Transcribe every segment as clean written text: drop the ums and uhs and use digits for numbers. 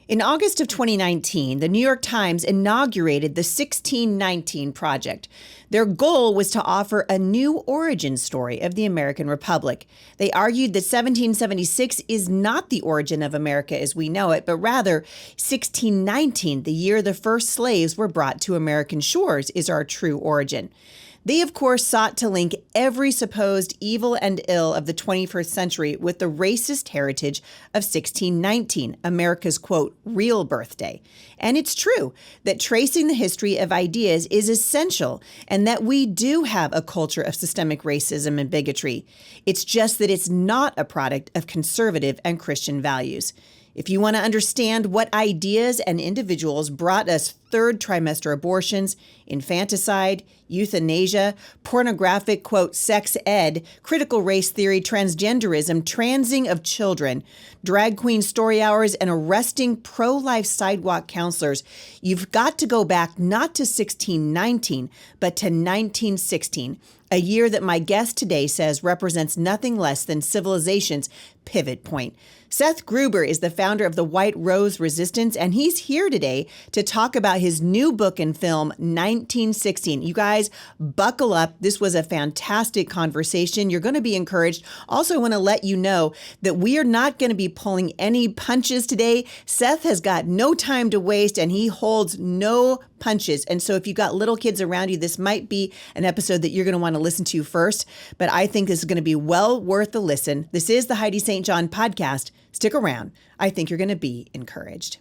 In August of 2019, the New York Times inaugurated the 1619 Project. Their goal was to offer a new origin story of the American Republic. They argued that 1776 is not the origin of America as we know it, but rather 1619, the year the first slaves were brought to American shores, is our true origin. They, of course, sought to link every supposed evil and ill of the 21st century with the racist heritage of 1619, America's, quote, real birthday. And it's true that tracing the history of ideas is essential and that we do have a culture of systemic racism and bigotry. It's just that it's not a product of conservative and Christian values. If you want to understand what ideas and individuals brought us third trimester abortions, infanticide, euthanasia, pornographic, quote, sex ed, critical race theory, transgenderism, transing of children, drag queen story hours, and arresting pro-life sidewalk counselors, you've got to go back not to 1619, but to 1916, a year that my guest today says represents nothing less than civilization's pivot point. Seth Gruber is the founder of the White Rose Resistance, and he's here today to talk about his new book and film, 1916. You guys, buckle up. This was a fantastic conversation. You're going to be encouraged. Also, I want to let you know that we are not going to be pulling any punches today. Seth has got no time to waste, and he holds no punches. And so if you've got little kids around you, this might be an episode that you're going to want to listen to first. But I think this is going to be well worth the listen. This is the Heidi St. John podcast. Stick around. I think you're going to be encouraged.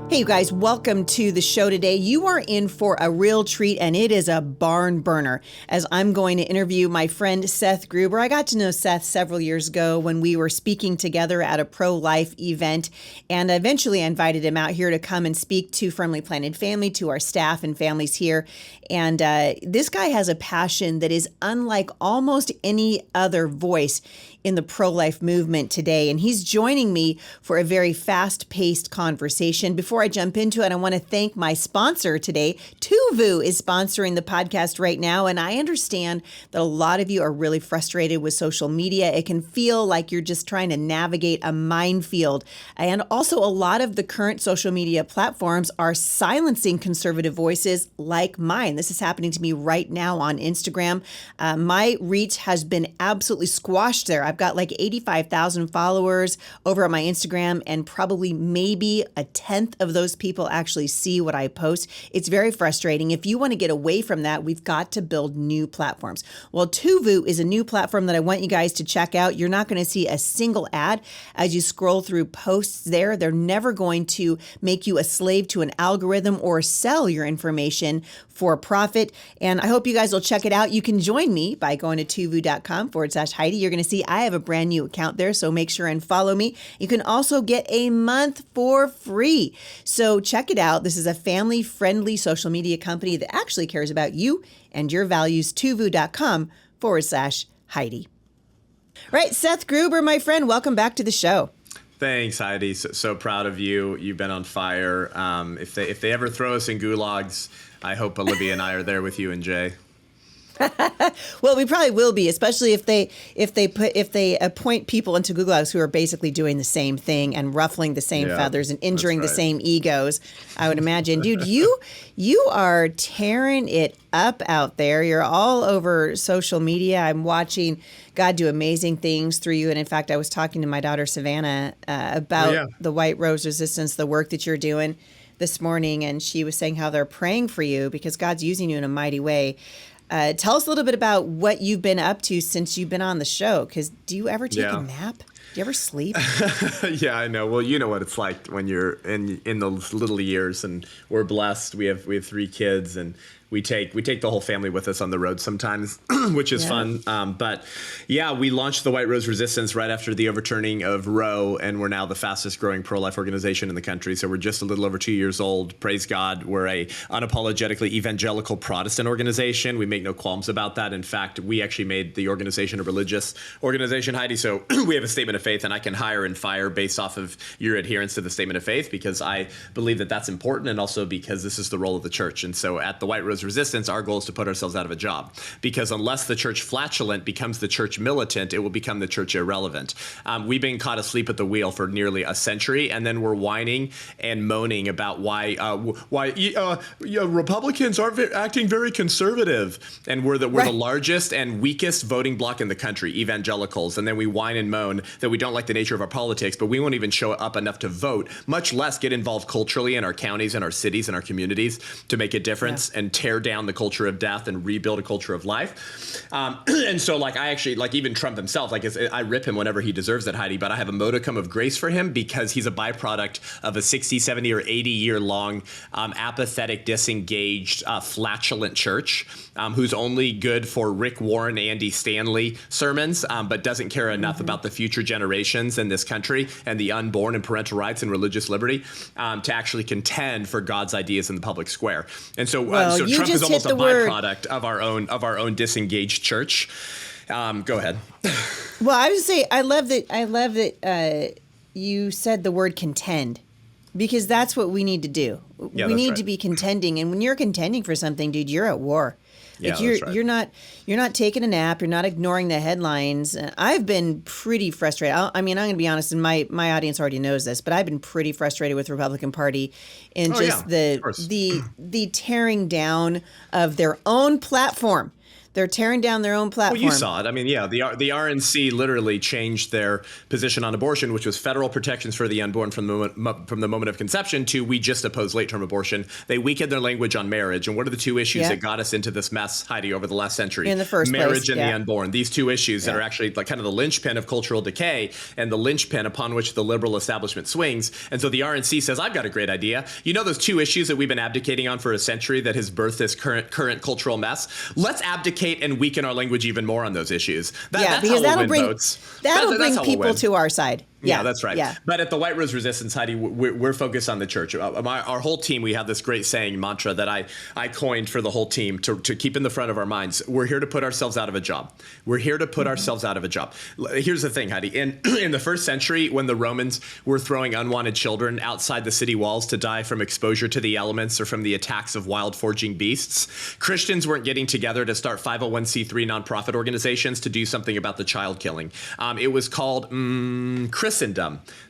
Hey, you guys, welcome to the show today. You are in for a real treat, and it is a barn burner, as I'm going to interview my friend Seth Gruber. I got to know Seth several years ago when we were speaking together at a pro-life event, and eventually I invited him out here to come and speak to Firmly Planted Family, to our staff and families here. And this guy has a passion that is unlike almost any other voice in the pro-life movement today. And he's joining me for a very fast-paced conversation. Before I jump into it, I want to thank my sponsor today. Tuvu is sponsoring the podcast right now. And I understand that a lot of you are really frustrated with social media. It can feel like you're just trying to navigate a minefield. And also a lot of the current social media platforms are silencing conservative voices like mine. This is happening to me right now on Instagram. My reach has been absolutely squashed there. I've got like 85,000 followers over on my Instagram, and probably maybe a tenth of those people actually see what I post. It's very frustrating. If you want to get away from that, we've got to build new platforms. Well, Tuvu is a new platform that I want you guys to check out. You're not going to see a single ad as you scroll through posts there. They're never going to make you a slave to an algorithm or sell your information for profit. And I hope you guys will check it out. You can join me by going to tuvu.com/Heidi. You're going to see I have a brand new account there, so make sure and follow me. You can also get a month for free. So check it out. This is a family-friendly social media company that actually cares about you and your values. tuvu.com/Heidi. Right, Seth Gruber, my friend, welcome back to the show. Thanks, Heidi. So proud of you. You've been on fire. If they ever throw us in gulags, I hope Olivia and I are there with you and Jay. Well, we probably will be, especially if they appoint people into gulags who are basically doing the same thing and ruffling the same feathers and injuring the same egos. I would imagine, dude, you are tearing it up out there. You're all over social media. I'm watching God do amazing things through you. And in fact, I was talking to my daughter Savannah about the White Rose Resistance, the work that you're doing this morning, and she was saying how they're praying for you because God's using you in a mighty way. Tell us a little bit about what you've been up to since you've been on the show, because do you ever take a nap? Do you ever sleep? Yeah, I know. Well, you know what it's like when you're in those little years, and we're blessed. We have 3 kids, and we take the whole family with us on the road sometimes, which is fun. But yeah, we launched the White Rose Resistance right after the overturning of Roe, and we're now the fastest growing pro-life organization in the country. So we're just a little over 2 years old. Praise God. We're a unapologetically evangelical Protestant organization. We make no qualms about that. In fact, we actually made the organization a religious organization, Heidi. So we have a statement of faith, and I can hire and fire based off of your adherence to the statement of faith, because I believe that that's important, and also because this is the role of the church. And so at the White Rose Resistance, our goal is to put ourselves out of a job, because unless the church flatulent becomes the church militant, it will become the church irrelevant. We've been caught asleep at the wheel for nearly a century, and then we're whining and moaning about why Republicans aren't acting very conservative, and we're the largest and weakest voting bloc in the country, evangelicals. And then we whine and moan that we don't like the nature of our politics, but we won't even show up enough to vote, much less get involved culturally in our counties and our cities and our communities to make a difference and tear down the culture of death and rebuild a culture of life. And so, like, I actually, like, even Trump himself, like, I rip him whenever he deserves it, Heidi, but I have a modicum of grace for him because he's a byproduct of a 60, 70, or 80-year-long apathetic, disengaged, flatulent church who's only good for Rick Warren, Andy Stanley sermons, but doesn't care enough about the future generations in this country and the unborn and parental rights and religious liberty to actually contend for God's ideas in the public square. And so, so Trump is almost a byproduct of our own disengaged church. Go ahead. Well, I would say I love that you said the word contend, because that's what we need to do. Yeah, we need to be contending, and when you're contending for something, dude, you're at war. Like you're not taking a nap. You're not ignoring the headlines. I've been pretty frustrated. I mean, I'm going to be honest, and my audience already knows this, but I've been pretty frustrated with the Republican Party and the tearing down of their own platform. They're tearing down their own platform. Well, you saw it. I mean, yeah, the RNC literally changed their position on abortion, which was federal protections for the unborn from the moment of conception, to we just oppose late-term abortion. They weakened their language on marriage. And what are the two issues that got us into this mess, Heidi, over the last century? In the first place, marriage and the unborn. These two issues that are actually like kind of the linchpin of cultural decay and the linchpin upon which the liberal establishment swings. And so the RNC says, I've got a great idea. You know those two issues that we've been abdicating on for a century that has birthed this current cultural mess? Let's abdicate and weaken our language even more on those issues. That's because that'll bring people to our side. Yeah, that's right. Yeah. But at the White Rose Resistance, Heidi, we're focused on the church. Our whole team, we have this great saying, mantra that I coined for the whole team to keep in the front of our minds. We're here to put ourselves out of a job. We're here to put ourselves out of a job. Here's the thing, Heidi. In the first century, when the Romans were throwing unwanted children outside the city walls to die from exposure to the elements or from the attacks of wild foraging beasts, Christians weren't getting together to start 501c3 nonprofit organizations to do something about the child killing. It was called Christendom.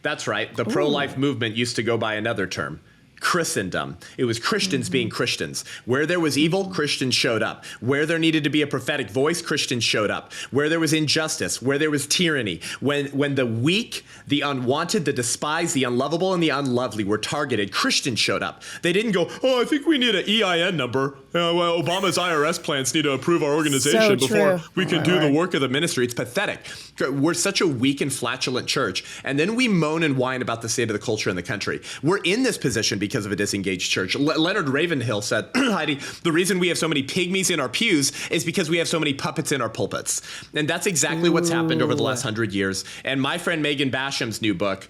That's right. The pro-life movement used to go by another term. Christendom. It was Christians being Christians. Where there was evil, Christians showed up. Where there needed to be a prophetic voice, Christians showed up. Where there was injustice, where there was tyranny, when the weak, the unwanted, the despised, the unlovable, and the unlovely were targeted, Christians showed up. They didn't go, I think we need an EIN number. Obama's IRS plans need to approve our organization before we can do the work of the ministry. It's pathetic. We're such a weak and flatulent church. And then we moan and whine about the state of the culture in the country. We're in this position because of a disengaged church. Leonard Ravenhill said, Heidi, the reason we have so many pygmies in our pews is because we have so many puppets in our pulpits. And that's exactly what's happened over the last 100 years. And my friend Megan Basham's new book,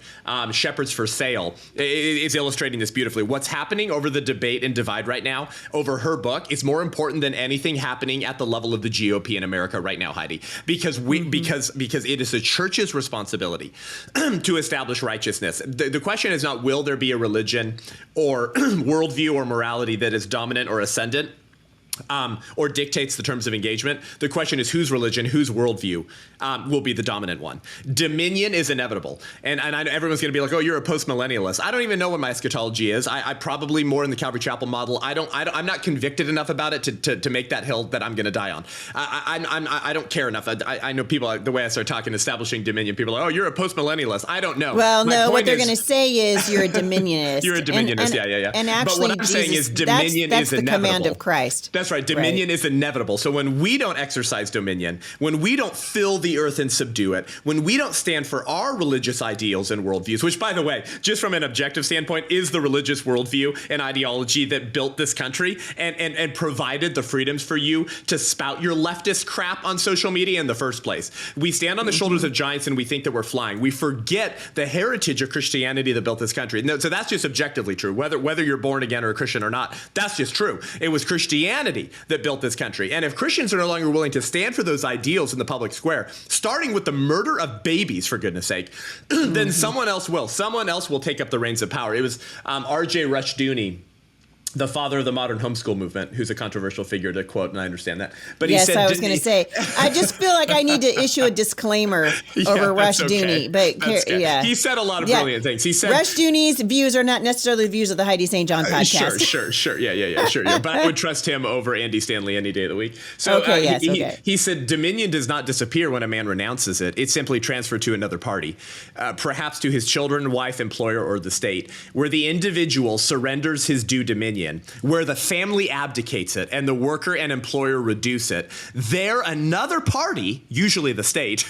Shepherds for Sale, is illustrating this beautifully. What's happening over the debate and divide right now over her book is more important than anything happening at the level of the GOP in America right now, Heidi, because because it is the church's responsibility to establish righteousness. The question is not, will there be a religion or worldview or morality that is dominant or ascendant? Or dictates the terms of engagement. The question is whose religion, whose worldview will be the dominant one. Dominion is inevitable. And I know everyone's going to be like, you're a post-millennialist. I don't even know what my eschatology is. I probably more in the Calvary Chapel model. I'm not convicted enough about it to make that hill that I'm going to die on. I don't care enough. I know people, the way I start talking, establishing dominion, people are like, you're a post-millennialist. I don't know. Well, no, what they're going to say is you're a dominionist. You're a dominionist, yeah. And actually, but what I'm saying is dominion that's is the command of Christ. That's right. Dominion is inevitable. So when we don't exercise dominion, when we don't fill the earth and subdue it, when we don't stand for our religious ideals and worldviews, which, by the way, just from an objective standpoint, is the religious worldview and ideology that built this country and provided the freedoms for you to spout your leftist crap on social media in the first place. We stand on the shoulders of giants and we think that we're flying. We forget the heritage of Christianity that built this country. No, so that's just objectively true. Whether you're born again or a Christian or not, that's just true. It was Christianity humanity that built this country. And if Christians are no longer willing to stand for those ideals in the public square, starting with the murder of babies, for goodness sake, then someone else will. Someone else will take up the reins of power. It was R.J. Rushdoony, the father of the modern homeschool movement, who's a controversial figure to quote, and I understand that. But he said, I was going to say, I just feel like I need to issue a disclaimer over Rushdoony. Okay. But he said a lot of brilliant things. He said Rushdoony's views are not necessarily the views of the Heidi St. John podcast. Sure. Yeah. But I would trust him over Andy Stanley any day of the week. So he said, dominion does not disappear when a man renounces it. It's simply transferred to another party, perhaps to his children, wife, employer, or the state, where the individual surrenders his due dominion, where the family abdicates it and the worker and employer reduce it. There, another party, usually the state,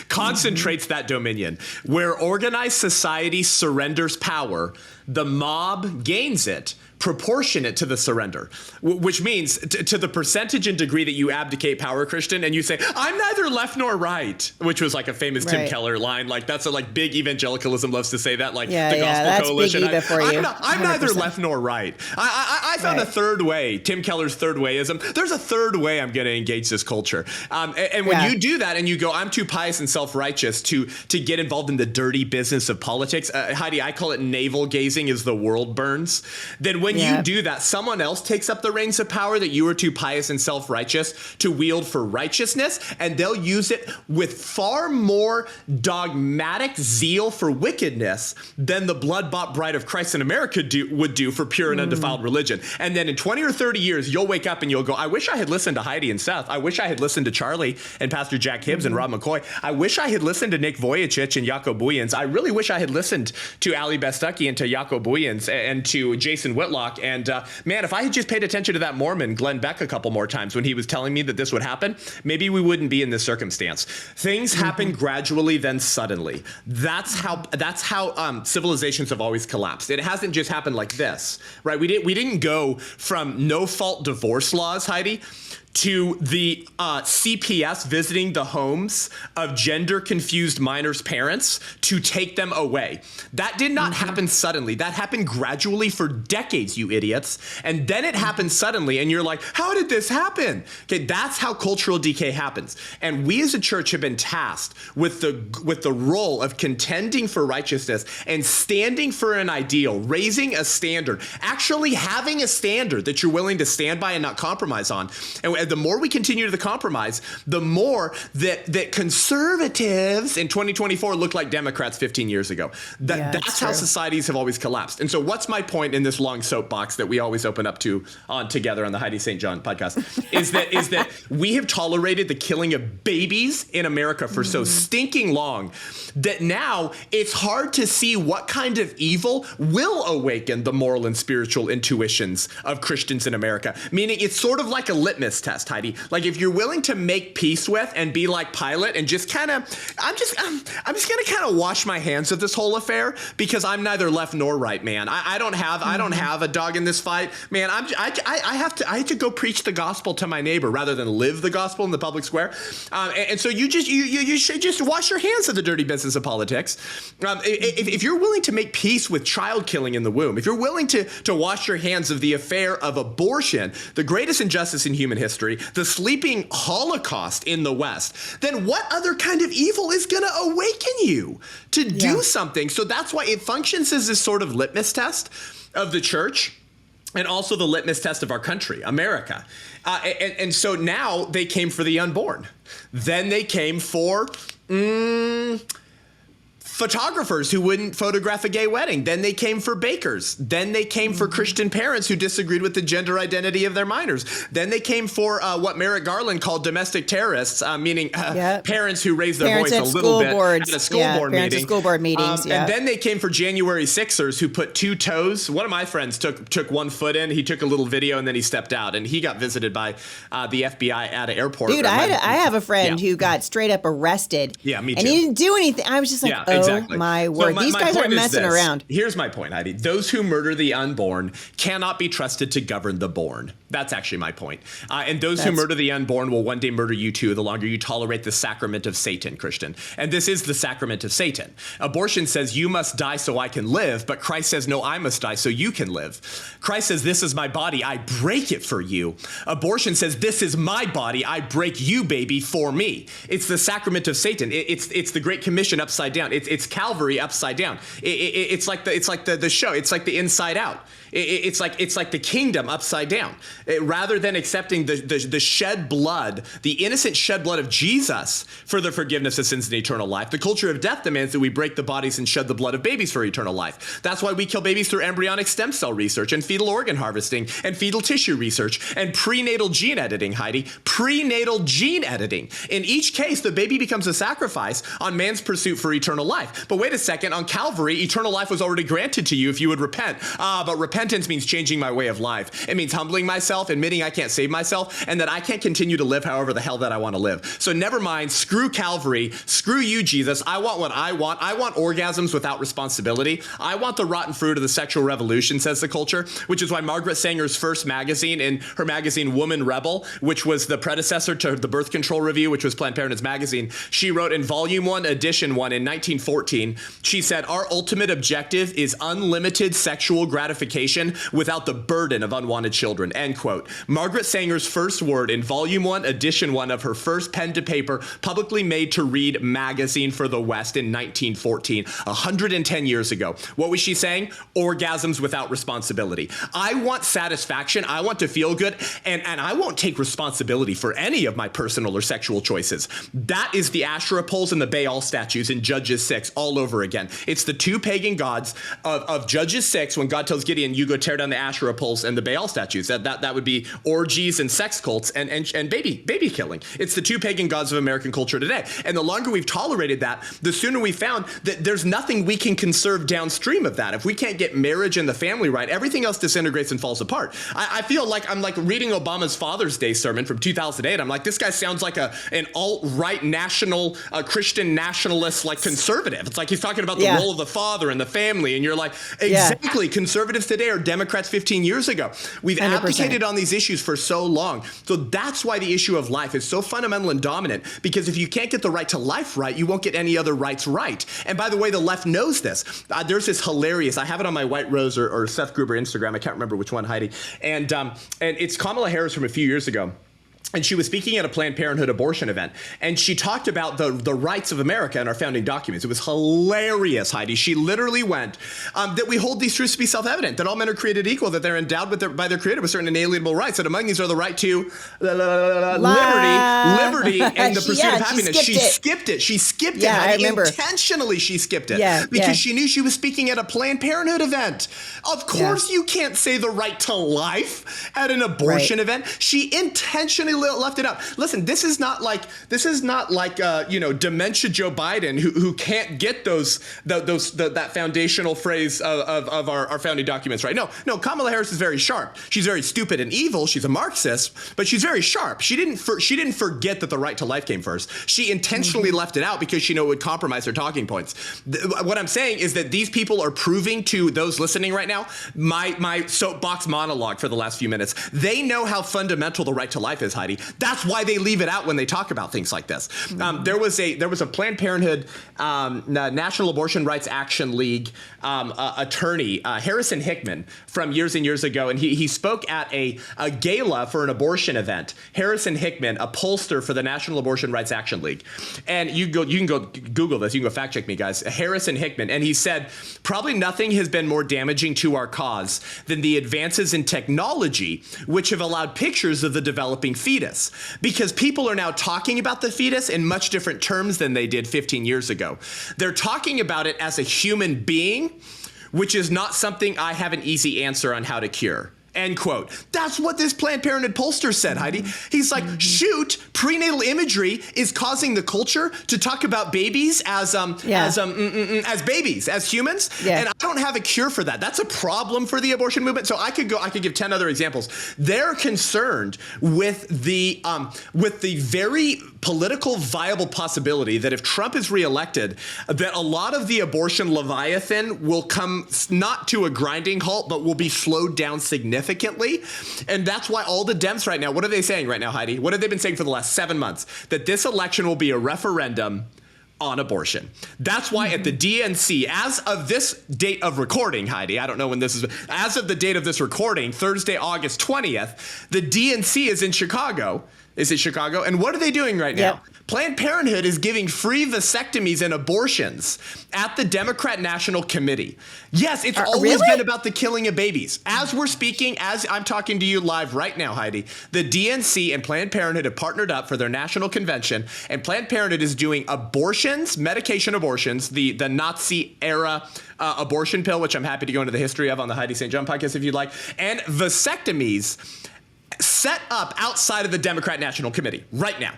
concentrates that dominion. Where organized society surrenders power, the mob gains it, proportionate to the surrender, which means to the percentage and degree that you abdicate power, Christian, and you say, I'm neither left nor right, which was like a famous Tim Keller line. Like that's a big evangelicalism loves to say that, like the Gospel Coalition. I'm neither left nor right. I found a third way, Tim Keller's third wayism. There's a third way I'm going to engage this culture. And when you do that and you go, I'm too pious and self-righteous to get involved in the dirty business of politics, Heidi, I call it navel gazing as the world burns. Then when you do that, someone else takes up the reins of power that you are too pious and self-righteous to wield for righteousness, and they'll use it with far more dogmatic zeal for wickedness than the blood-bought bride of Christ in America would do for pure and undefiled religion. And then in 20 or 30 years, you'll wake up and you'll go, I wish I had listened to Heidi and Seth. I wish I had listened to Charlie and Pastor Jack Hibbs and Rob McCoy. I wish I had listened to Nick Vujicic and Jaco Bujans. I really wish I had listened to Ali Bestucky and to Jaco Bujans and to Jason Whitlock. And man, if I had just paid attention to that Mormon, Glenn Beck, a couple more times when he was telling me that this would happen, maybe we wouldn't be in this circumstance. Things happen gradually, then suddenly. That's how civilizations have always collapsed. It hasn't just happened like this, right? We didn't go from no-fault divorce laws, Heidi, to the CPS visiting the homes of gender-confused minors' parents to take them away. That did not happen suddenly. That happened gradually for decades, you idiots. And then it happened suddenly, and you're like, how did this happen? Okay, that's how cultural decay happens. And we as a church have been tasked with the role of contending for righteousness and standing for an ideal, raising a standard, actually having a standard that you're willing to stand by and not compromise on. And the more we continue to compromise, the more that conservatives in 2024 look like Democrats 15 years ago. That's how societies have always collapsed. And so what's my point in this long soapbox that we always open up to together on the Heidi St. John podcast is that we have tolerated the killing of babies in America for so stinking long that now it's hard to see what kind of evil will awaken the moral and spiritual intuitions of Christians in America. Meaning it's sort of like a litmus test, Heidi. Like if you're willing to make peace with and be like Pilate and just kind of, I'm just going to kind of wash my hands of this whole affair because I'm neither left nor right, man. I don't have a dog in this fight, man. I have to go preach the gospel to my neighbor rather than live the gospel in the public square. And so you should just wash your hands of the dirty business of politics. If you're willing to make peace with child killing in the womb, if you're willing to wash your hands of the affair of abortion, the greatest injustice in human history, the sleeping Holocaust in the West, then what other kind of evil is going to awaken you to do something? So that's why it functions as this sort of litmus test of the church and also the litmus test of our country, America. And so now they came for the unborn. Then they came for photographers who wouldn't photograph a gay wedding. Then they came for bakers. Then they came for Christian parents who disagreed with the gender identity of their minors. Then they came for what Merrick Garland called domestic terrorists, meaning parents who raised their voice a little bit at a school board meeting. School board meetings. And then they came for January 6ers who put two toes. One of my friends took 1 foot in. He took a little video and then he stepped out and he got visited by the FBI at an airport. Dude, I have a friend who got straight up arrested. Yeah, me too. And he didn't do anything. I was just like, Exactly. my So word. These guys point aren't is messing this. around. Here's my point, Heidi. Those who murder the unborn cannot be trusted to govern the born. That's actually my point. And those who murder the unborn will one day murder you too, the longer you tolerate the sacrament of Satan, Christian. And this is the sacrament of Satan. Abortion says you must die so I can live, but Christ says, no, I must die so you can live. Christ says, this is my body, I break it for you. Abortion says, this is my body, I break you, baby, for me. It's the sacrament of Satan. It's the Great Commission upside down. It's Calvary upside down. It's like the show. It's like the Inside Out. It's like the kingdom upside down. Rather than accepting the shed blood, the innocent shed blood of Jesus for the forgiveness of sins and eternal life, the culture of death demands that we break the bodies and shed the blood of babies for eternal life. That's why we kill babies through embryonic stem cell research and fetal organ harvesting and fetal tissue research and prenatal gene editing, Heidi. Prenatal gene editing. In each case, the baby becomes a sacrifice on man's pursuit for eternal life. But wait a second, on Calvary, eternal life was already granted to you if you would repent. But repentance means changing my way of life. It means humbling myself, admitting I can't save myself, and that I can't continue to live however the hell that I want to live. So never mind, screw Calvary, screw you, Jesus. I want what I want. I want orgasms without responsibility. I want the rotten fruit of the sexual revolution, says the culture, which is why Margaret Sanger's first magazine, in her magazine Woman Rebel, which was the predecessor to the Birth Control Review, which was Planned Parenthood's magazine, she wrote in Volume 1, Edition 1 in 1914, she said, our ultimate objective is unlimited sexual gratification without the burden of unwanted children, end quote. Margaret Sanger's first word in Volume 1, Edition 1 of her first pen to paper, publicly made to read magazine for the West in 1914, 110 years ago. What was she saying? Orgasms without responsibility. I want satisfaction. I want to feel good. And I won't take responsibility for any of my personal or sexual choices. That is the Asherah poles and the Baal statues in Judges 6 all over again. It's the two pagan gods of Judges 6 when God tells Gideon, you go tear down the Asherah poles and the Baal statues. That would be orgies and sex cults and baby killing. It's the two pagan gods of American culture today. And the longer we've tolerated that, the sooner we found that there's nothing we can conserve downstream of that. If we can't get marriage and the family right, everything else disintegrates and falls apart. I feel like I'm like reading Obama's Father's Day sermon from 2008. I'm like, this guy sounds like an alt-right national Christian nationalist, like conservative. It's like he's talking about the role of the father and the family. And you're like, exactly. Conservatives today are Democrats 15 years ago. We've 100%. Abdicated on these issues for so long. So that's why the issue of life is so fundamental and dominant, because if you can't get the right to life right, you won't get any other rights right. And by the way, the left knows this. There's this hilarious, I have it on my White Rose or Seth Gruber Instagram. I can't remember which one, Heidi. And it's Kamala Harris from a few years ago. And she was speaking at a Planned Parenthood abortion event, and she talked about the rights of America in our founding documents. It was hilarious, Heidi. She literally went, that we hold these truths to be self-evident, that all men are created equal, that they're endowed by their creator with certain inalienable rights, that among these are the right to liberty, and the pursuit of happiness. She skipped it. She skipped it. I remember. Intentionally, she skipped it because she knew she was speaking at a Planned Parenthood event. Of course, you can't say the right to life at an abortion event. She intentionally left it out. Listen, this is not like dementia Joe Biden who can't get that foundational phrase of our founding documents right. No, Kamala Harris is very sharp. She's very stupid and evil. She's a Marxist, but she's very sharp. She didn't forget that the right to life came first. She intentionally left it out because she knew it would compromise her talking points. What I'm saying is that these people are proving to those listening right now my soapbox monologue for the last few minutes. They know how fundamental the right to life is, Heidi. That's why they leave it out when they talk about things like this. There was a Planned Parenthood National Abortion Rights Action League attorney, Harrison Hickman, from years and years ago, and he spoke at a gala for an abortion event. Harrison Hickman, a pollster for the National Abortion Rights Action League, and you can go Google this. You can go fact check me, guys. Harrison Hickman, and he said probably nothing has been more damaging to our cause than the advances in technology, which have allowed pictures of the developing fetus. Because people are now talking about the fetus in much different terms than they did 15 years ago. They're talking about it as a human being, which is not something I have an easy answer on how to cure. End quote. That's what this Planned Parenthood pollster said, Heidi. He's like, shoot, prenatal imagery is causing the culture to talk about babies as babies, as humans. Yeah. And I don't have a cure for that. That's a problem for the abortion movement. So I could give 10 other examples. They're concerned with the very political viable possibility that if Trump is reelected, that a lot of the abortion leviathan will come not to a grinding halt, but will be slowed down significantly. And that's why all the Dems right now, what are they saying right now, Heidi? What have they been saying for the last 7 months? That this election will be a referendum on abortion. That's why at the DNC, as of this date of recording, Heidi, I don't know when this is, as of the date of this recording, Thursday, August 20th, the DNC is in Chicago. Is it Chicago? And what are they doing right now? Yep. Planned Parenthood is giving free vasectomies and abortions at the Democrat National Committee. Yes, it's always really? been about the killing of babies. As we're speaking, as I'm talking to you live right now, Heidi, the DNC and Planned Parenthood have partnered up for their national convention, and Planned Parenthood is doing abortions, medication abortions, the Nazi-era abortion pill, which I'm happy to go into the history of on the Heidi St. John podcast if you'd like, and vasectomies set up outside of the Democrat National Committee right now.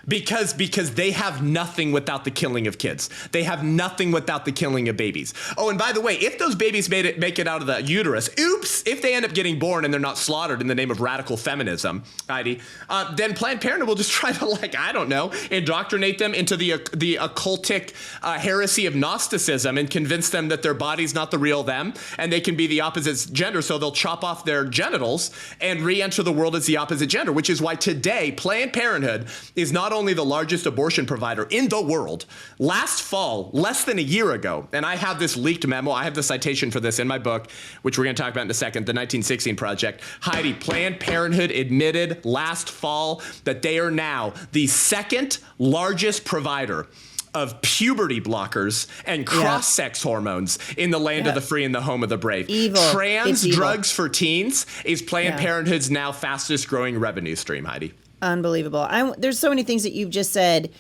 Because they have nothing without the killing of kids. They have nothing without the killing of babies. Oh, and by the way, if those babies make it out of the uterus, oops, if they end up getting born and they're not slaughtered in the name of radical feminism, Heidi, then Planned Parenthood will just try to, like, I don't know, indoctrinate them into the occultic heresy of Gnosticism and convince them that their body's not the real them and they can be the opposite gender, so they'll chop off their genitals and re-enter the world as the opposite gender, which is why today Planned Parenthood is not only the largest abortion provider in the world. Last fall, less than a year ago, and I have this leaked memo, I have the citation for this in my book, which we're going to talk about in a second, the 1916 Project. Heidi, Planned Parenthood admitted last fall that they are now the second largest provider of puberty blockers and cross-sex hormones in the land of the free and the home of the brave. Evil. Trans drugs for teens is Planned Parenthood's now fastest growing revenue stream, Heidi. Unbelievable. There's so many things that you've just said,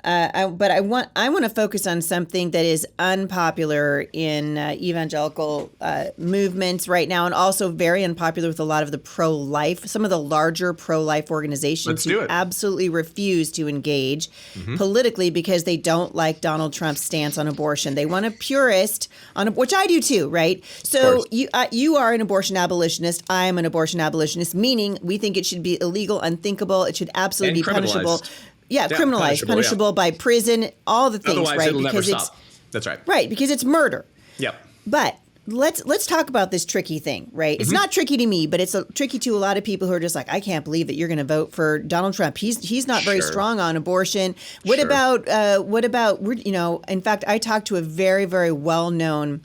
but I want to focus on something that is unpopular in evangelical movements right now, and also very unpopular with a lot of the pro-life, some of the larger pro-life organizations who absolutely refuse to engage politically because they don't like Donald Trump's stance on abortion. They want a purist on, which I do too, right? So you are an abortion abolitionist. I am an abortion abolitionist, meaning we think it should be illegal, unthinkable. It should absolutely be punishable. Yeah, criminalized, punishable by prison, all the things, otherwise, right? It'll because never stop. That's right. Right, because it's murder. Yep. But let's talk about this tricky thing, right? It's not tricky to me, but it's tricky to a lot of people who are just like, I can't believe that you're going to vote for Donald Trump. He's not very strong on abortion. What about in fact, I talked to a very, very well-known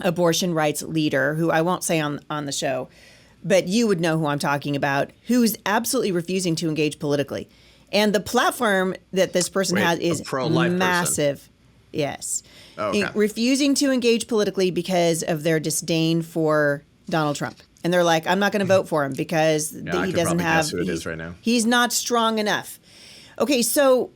abortion rights leader who I won't say on the show, but you would know who I'm talking about, who's absolutely refusing to engage politically. And the platform that this person has is massive. Person. Yes. Oh, okay. Refusing to engage politically because of their disdain for Donald Trump. And they're like, I'm not going to vote for him because he doesn't have, guess who it is right now. He's not strong enough. Okay, so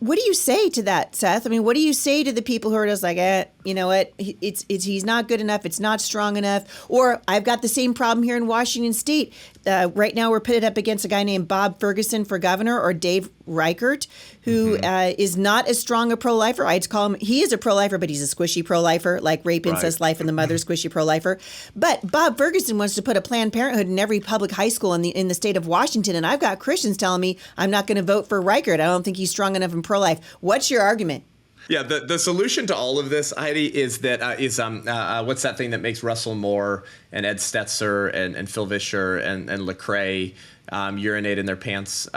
what do you say to that, Seth? I mean, what do you say to the people who are just like, you know what? He's not good enough. It's not strong enough. Or I've got the same problem here in Washington State. Right now, we're pitted up against a guy named Bob Ferguson for governor, or Dave Reichert, who is not as strong a pro-lifer. I'd call him, he is a pro-lifer, but he's a squishy pro-lifer, like Rape, Incest, Life, and the Mother, squishy pro-lifer. But Bob Ferguson wants to put a Planned Parenthood in every public high school in the state of Washington, and I've got Christians telling me I'm not going to vote for Reichert. I don't think he's strong enough in pro-life. What's your argument? Yeah, the solution to all of this, Heidi, is that what's that thing that makes Russell Moore and Ed Stetzer and Phil Vischer and Lecrae urinate in their pants?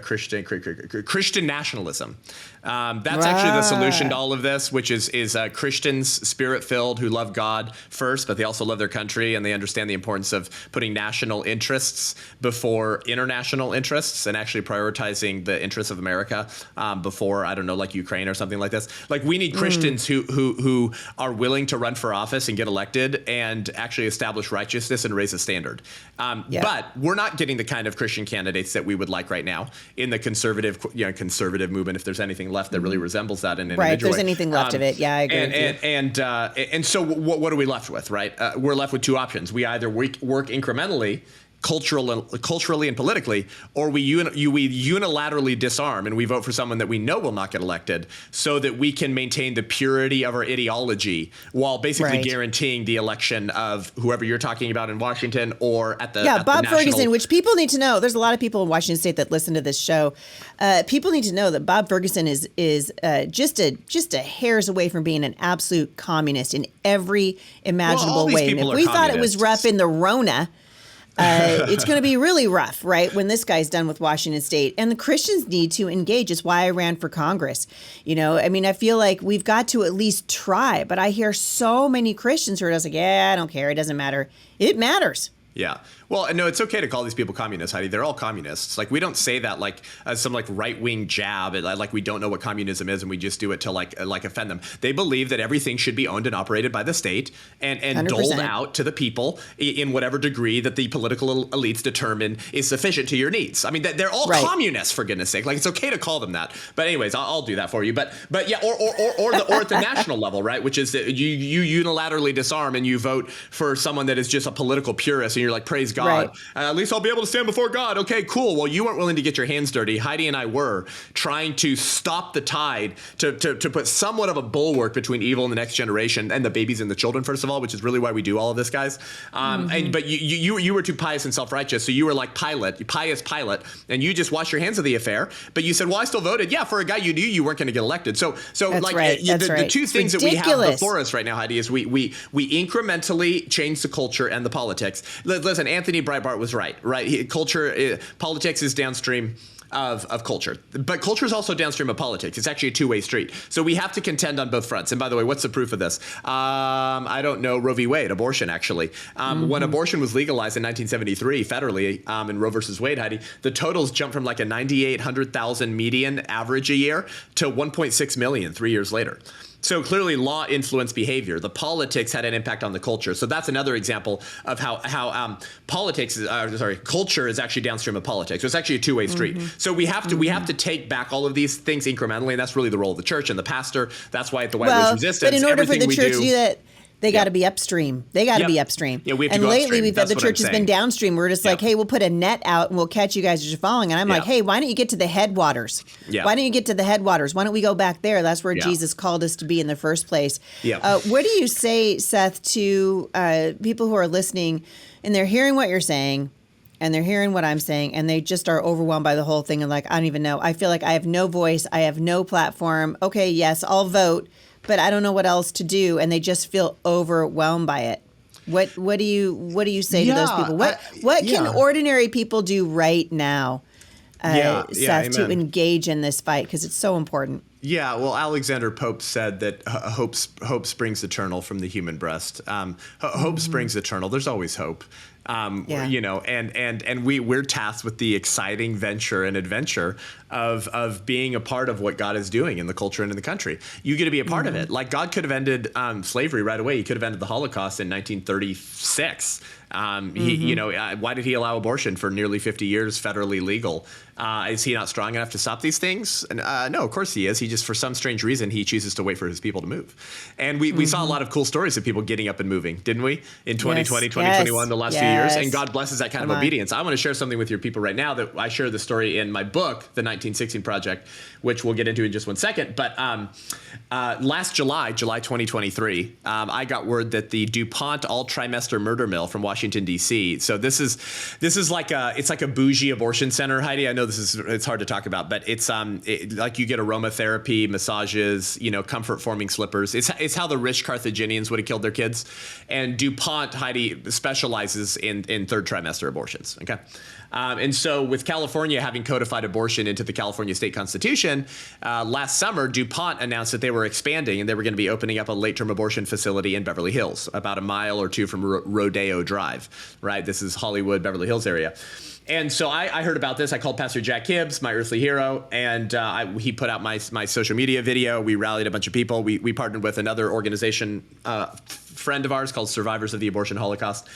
Christian nationalism. That's actually the solution to all of this, which is Christians, spirit-filled, who love God first, but they also love their country, and they understand the importance of putting national interests before international interests, and actually prioritizing the interests of America before, I don't know, like Ukraine or something like this. Like, we need Christians who are willing to run for office and get elected and actually establish righteousness and raise a standard. But we're not getting the kind of Christian candidates that we would like right now in the conservative movement, if there's anything left that really resembles that in an individual way. Right, if there's anything left of it. Yeah, I agree with you. And so what are we left with, right? We're left with two options. We either work incrementally culturally and politically, or we unilaterally disarm and we vote for someone that we know will not get elected, so that we can maintain the purity of our ideology while basically guaranteeing the election of whoever you're talking about in Washington or at the Bob Ferguson, which people need to know. There's a lot of people in Washington State that listen to this show. People need to know that Bob Ferguson is just a hairs away from being an absolute communist in every imaginable way. And if we thought it was rough in the Rona, it's going to be really rough, right, when this guy's done with Washington State. And the Christians need to engage. It's why I ran for Congress. I mean, I feel like we've got to at least try. But I hear so many Christians who are just like, I don't care. It doesn't matter. It matters. Yeah. Well, no, it's okay to call these people communists, Heidi. They're all communists. Like, we don't say that like as some like right-wing jab, like we don't know what communism is and we just do it to like offend them. They believe that everything should be owned and operated by the state and doled out to the people in whatever degree that the political elites determine is sufficient to your needs. I mean, they're all communists, for goodness sake. Like, it's okay to call them that. But anyways, I'll do that for you. But yeah, or at the national level, right? Which is that you unilaterally disarm and you vote for someone that is just a political purist, and you're like, praise God. Right. At least I'll be able to stand before God. Okay, cool. Well, you weren't willing to get your hands dirty. Heidi and I were trying to stop the tide, to put somewhat of a bulwark between evil and the next generation and the babies and the children, first of all, which is really why we do all of this, guys. But you were too pious and self-righteous, so you were like pious Pilate, and you just washed your hands of the affair. But you said, well, I still voted. Yeah, for a guy you knew you weren't going to get elected. So that's like right. The two things that we have before us right now, Heidi, is we incrementally change the culture and the politics. Listen, Anthony Breitbart was right. Politics is downstream of culture, but culture is also downstream of politics. It's actually a two-way street. So we have to contend on both fronts. And by the way, what's the proof of this? I don't know. Roe v. Wade, abortion, actually. When abortion was legalized in 1973 federally in Roe versus Wade, Heidi, the totals jumped from like a 100,000 median average a year to 1.6 million 3 years later. So clearly law influenced behavior. The politics had an impact on the culture. So that's another example of how culture is actually downstream of politics. So it's actually a two-way street. So we have to take back all of these things incrementally, and that's really the role of the church and the pastor. That's why at the White Rose Resistance, but in order for the church to do that, they got to be upstream. They got to be upstream. Yeah, we have to and go lately, upstream. we've had the church has been downstream. We're just like, hey, we'll put a net out and we'll catch you guys as you're following. And I'm like, hey, why don't you get to the headwaters? Yeah. Why don't you get to the headwaters? Why don't we go back there? That's where Jesus called us to be in the first place. Yeah. What do you say, Seth, to people who are listening and they're hearing what you're saying and they're hearing what I'm saying and they just are overwhelmed by the whole thing and like, I don't even know. I feel like I have no voice. I have no platform. Okay, yes, I'll vote, but I don't know what else to do, and they just feel overwhelmed by it. What do you say to those people? What can ordinary people do right now, Seth, to engage in this fight, because it's so important? Yeah, well, Alexander Pope said that hope springs eternal from the human breast. Hope springs eternal. There's always hope. And we're tasked with the exciting venture and adventure of being a part of what God is doing in the culture and in the country. You get to be a part of it. Like, God could have ended slavery right away. He could have ended the Holocaust in 1936. Why did he allow abortion for nearly 50 years federally legal? Is he not strong enough to stop these things? No, of course he is. He just, for some strange reason, he chooses to wait for his people to move. And we saw a lot of cool stories of people getting up and moving, didn't we? In 2020, 2021, the last few years. And God blesses that kind of obedience. I want to share something with your people right now that I share the story in my book, The 1916 Project, which we'll get into in just one second. But last July 2023, I got word that the DuPont all-trimester murder mill from Washington, D.C. So this is like a bougie abortion center, Heidi. I know it's hard to talk about, but it's like you get aromatherapy, massages, comfort forming slippers. It's how the rich Carthaginians would have killed their kids. And DuPont, Heidi, specializes in third trimester abortions. Okay. And so with California having codified abortion into the California state constitution, last summer, DuPont announced that they were expanding and they were going to be opening up a late-term abortion facility in Beverly Hills, about a mile or two from Rodeo Drive, right? This is Hollywood, Beverly Hills area. And so I heard about this. I called Pastor Jack Hibbs, my earthly hero, and he put out my social media video. We rallied a bunch of people. We partnered with another organization, friend of ours, called Survivors of the Abortion Holocaust.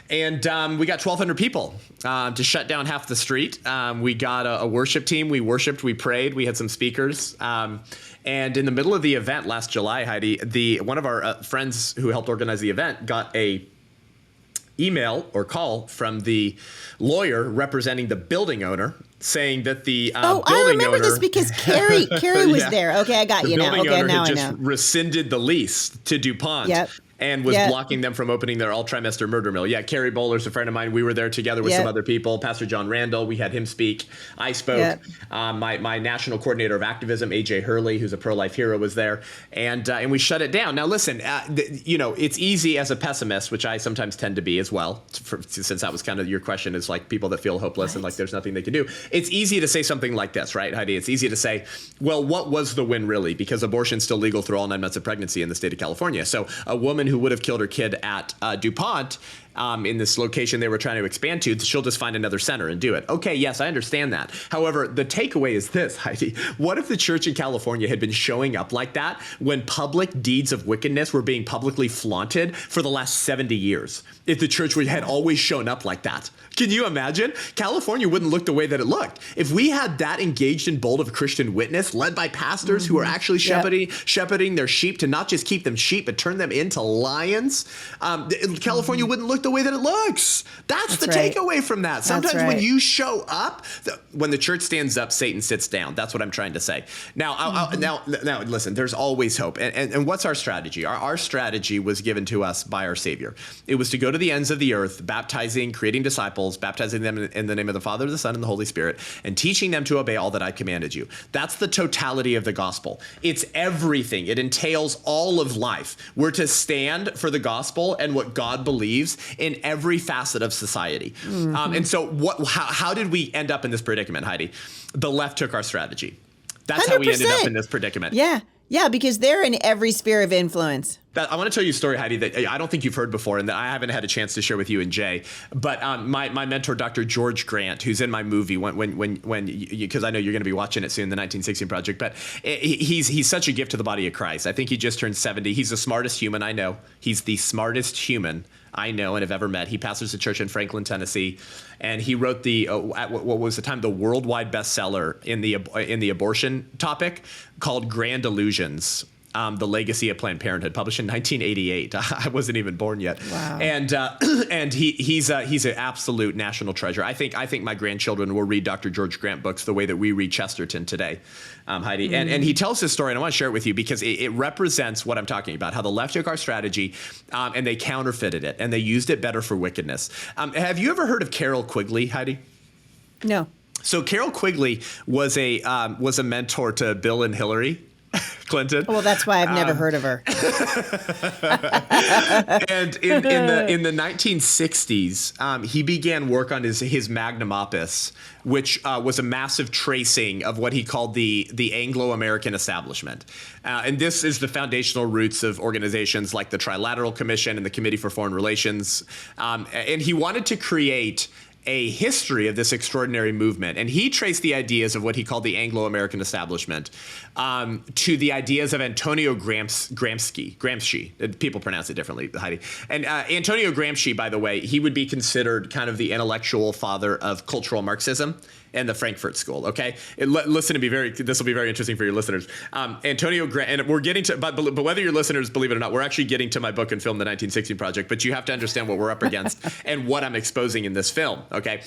And we got 1,200 people to shut down half the street. We got a worship team. We worshiped. We prayed. We had some speakers. And in the middle of the event last July, Heidi, one of our friends who helped organize the event got a email or call from the lawyer representing the building owner saying that the building I remember owner, this because Carrie was Yeah. there. Okay, I got the you now. building Okay, owner now had I just know. rescinded the lease to DuPont. Yep. And was Yep. blocking them from opening their all-trimester murder mill. Yeah, Carrie Bowler's a friend of mine. We were there together with some other people. Pastor John Randall, we had him speak. I spoke. Yep. My national coordinator of activism, AJ Hurley, who's a pro-life hero, was there. And we shut it down. Now, listen, it's easy as a pessimist, which I sometimes tend to be as well, since that was kind of your question, is like people that feel hopeless and like there's nothing they can do. It's easy to say something like this, right, Heidi? It's easy to say, well, what was the win really? Because abortion's still legal through all 9 months of pregnancy in the state of California. So a woman who would have killed her kid at DuPont in this location they were trying to expand to, she'll just find another center and do it. Okay, yes, I understand that. However, the takeaway is this, Heidi. What if the church in California had been showing up like that when public deeds of wickedness were being publicly flaunted for the last 70 years? If the church had always shown up like that. Can you imagine? California wouldn't look the way that it looked. If we had that engaged and bold of a Christian witness led by pastors who are actually shepherding their sheep to not just keep them sheep, but turn them into lions, California wouldn't look the way that it looks. That's the right. takeaway from that. Sometimes That's right. when you show up, when the church stands up, Satan sits down. That's what I'm trying to say. Now, now, listen, there's always hope. And what's our strategy? Our strategy was given to us by our Savior. It was to go to the ends of the earth, baptizing, creating disciples, baptizing them in the name of the Father, the Son, and the Holy Spirit, and teaching them to obey all that I commanded you. That's the totality of the gospel. It's everything. It entails all of life. We're to stand for the gospel and what God believes in every facet of society. And so how did we end up in this predicament, Heidi? The left took our strategy. That's 100%. How we ended up in this predicament. Yeah, because they're in every sphere of influence. I want to tell you a story, Heidi, that I don't think you've heard before and that I haven't had a chance to share with you and Jay. But my mentor, Dr. George Grant, who's in my movie, because I know you're going to be watching it soon, the 1916 Project, but he's such a gift to the body of Christ. I think he just turned 70. He's the smartest human I know. He's the smartest human I know and have ever met. He pastors a church in Franklin, Tennessee, and he wrote at what was the time the worldwide bestseller in the abortion topic called Grand Illusions. The Legacy of Planned Parenthood, published in 1988. I wasn't even born yet. Wow. And he's an absolute national treasure. I think my grandchildren will read Dr. George Grant books the way that we read Chesterton today, Heidi. And he tells this story, and I want to share it with you because it represents what I'm talking about, how the left took our strategy and they counterfeited it, and they used it better for wickedness. Have you ever heard of Carol Quigley, Heidi? No. So Carol Quigley was a mentor to Bill and Hillary Clinton. Well, that's why I've never heard of her. And in the 1960s, he began work on his magnum opus, which was a massive tracing of what he called the Anglo-American establishment. And this is the foundational roots of organizations like the Trilateral Commission and the Committee for Foreign Relations. And he wanted to create a history of this extraordinary movement. And he traced the ideas of what he called the Anglo-American establishment to the ideas of Antonio Gramsci. People pronounce it differently, Heidi. And Antonio Gramsci, by the way, he would be considered kind of the intellectual father of cultural Marxism and the Frankfurt School. Okay, listen to me this will be very interesting for your listeners. And we're getting to, but whether your listeners believe it or not, we're actually getting to my book and film, The 1916 Project. But you have to understand what we're up against and what I'm exposing in this film. Okay,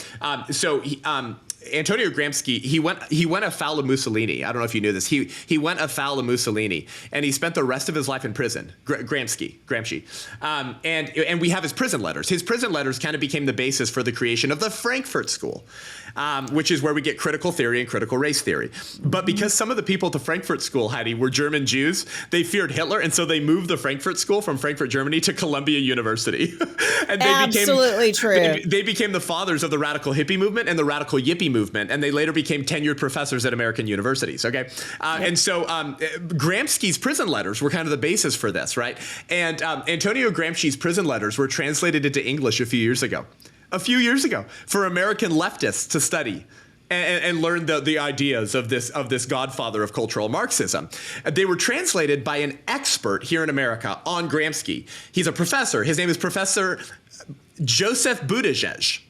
Antonio Gramsci, he went afoul of Mussolini. I don't know if you knew this. He went afoul of Mussolini, and he spent the rest of his life in prison. Gramsci, and we have his prison letters. His prison letters kind of became the basis for the creation of the Frankfurt School, which is where we get critical theory and critical race theory. But because some of the people at the Frankfurt School, Heidi, were German Jews, they feared Hitler, and so they moved the Frankfurt School from Frankfurt, Germany, to Columbia University. And they became the fathers of the radical hippie movement and the radical yippie movement, and they later became tenured professors at American universities. Okay, and so Gramsci's prison letters were kind of the basis for this, right? And Antonio Gramsci's prison letters were translated into English a few years ago for American leftists to study and learn the ideas of this godfather of cultural Marxism. They were translated by an expert here in America on Gramsci. He's a professor. His name is Professor Joseph Buttigieg.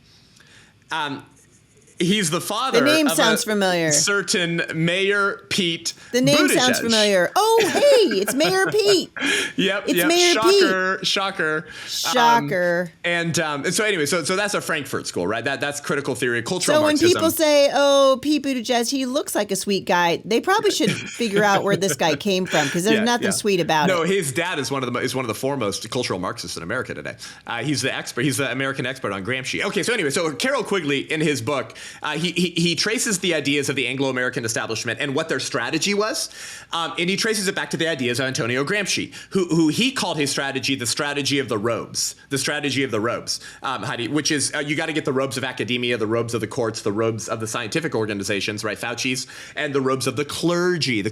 He's the father. The name of sounds familiar. Certain Mayor Pete. The name Buttigieg. sounds familiar. Oh, hey, it's Mayor Pete. Yep. It's Mayor Pete. Shocker. And so anyway, so that's a Frankfurt School, right? That's critical theory, cultural so Marxism. When people say, "Oh, Pete Buttigieg, he looks like a sweet guy," they probably should figure out where this guy came from, because there's nothing sweet about it. No, his dad is one of the foremost cultural Marxists in America today. He's the expert. He's the American expert on Gramsci. Okay, so anyway, so Carroll Quigley in his book, he traces the ideas of the Anglo-American establishment and what their strategy was, and he traces it back to the ideas of Antonio Gramsci, who he called his strategy the strategy of the robes, Heidi, which is you got to get the robes of academia, the robes of the courts, the robes of the scientific organizations, right, Fauci's, and the robes of the clergy.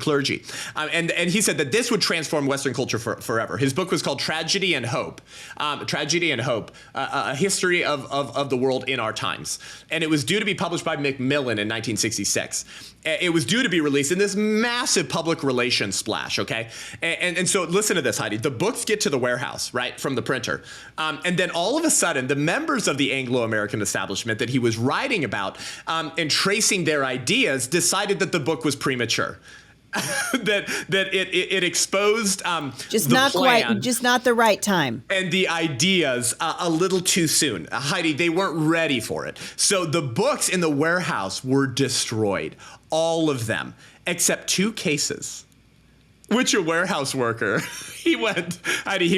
And he said that this would transform Western culture forever. His book was called Tragedy and Hope, a history of the world in our times. And it was due to be published by Macmillan in 1966. It was due to be released in this massive public relations splash, okay? And so listen to this, Heidi. The books get to the warehouse, right, from the printer. And then all of a sudden, the members of the Anglo-American establishment that he was writing about and tracing their ideas decided that the book was premature. that it exposed just the not plan quite, just not the right time, and the ideas a little too soon. Heidi, they weren't ready for it. So the books in the warehouse were destroyed, all of them, except 2 cases. Which a warehouse worker, he went, wait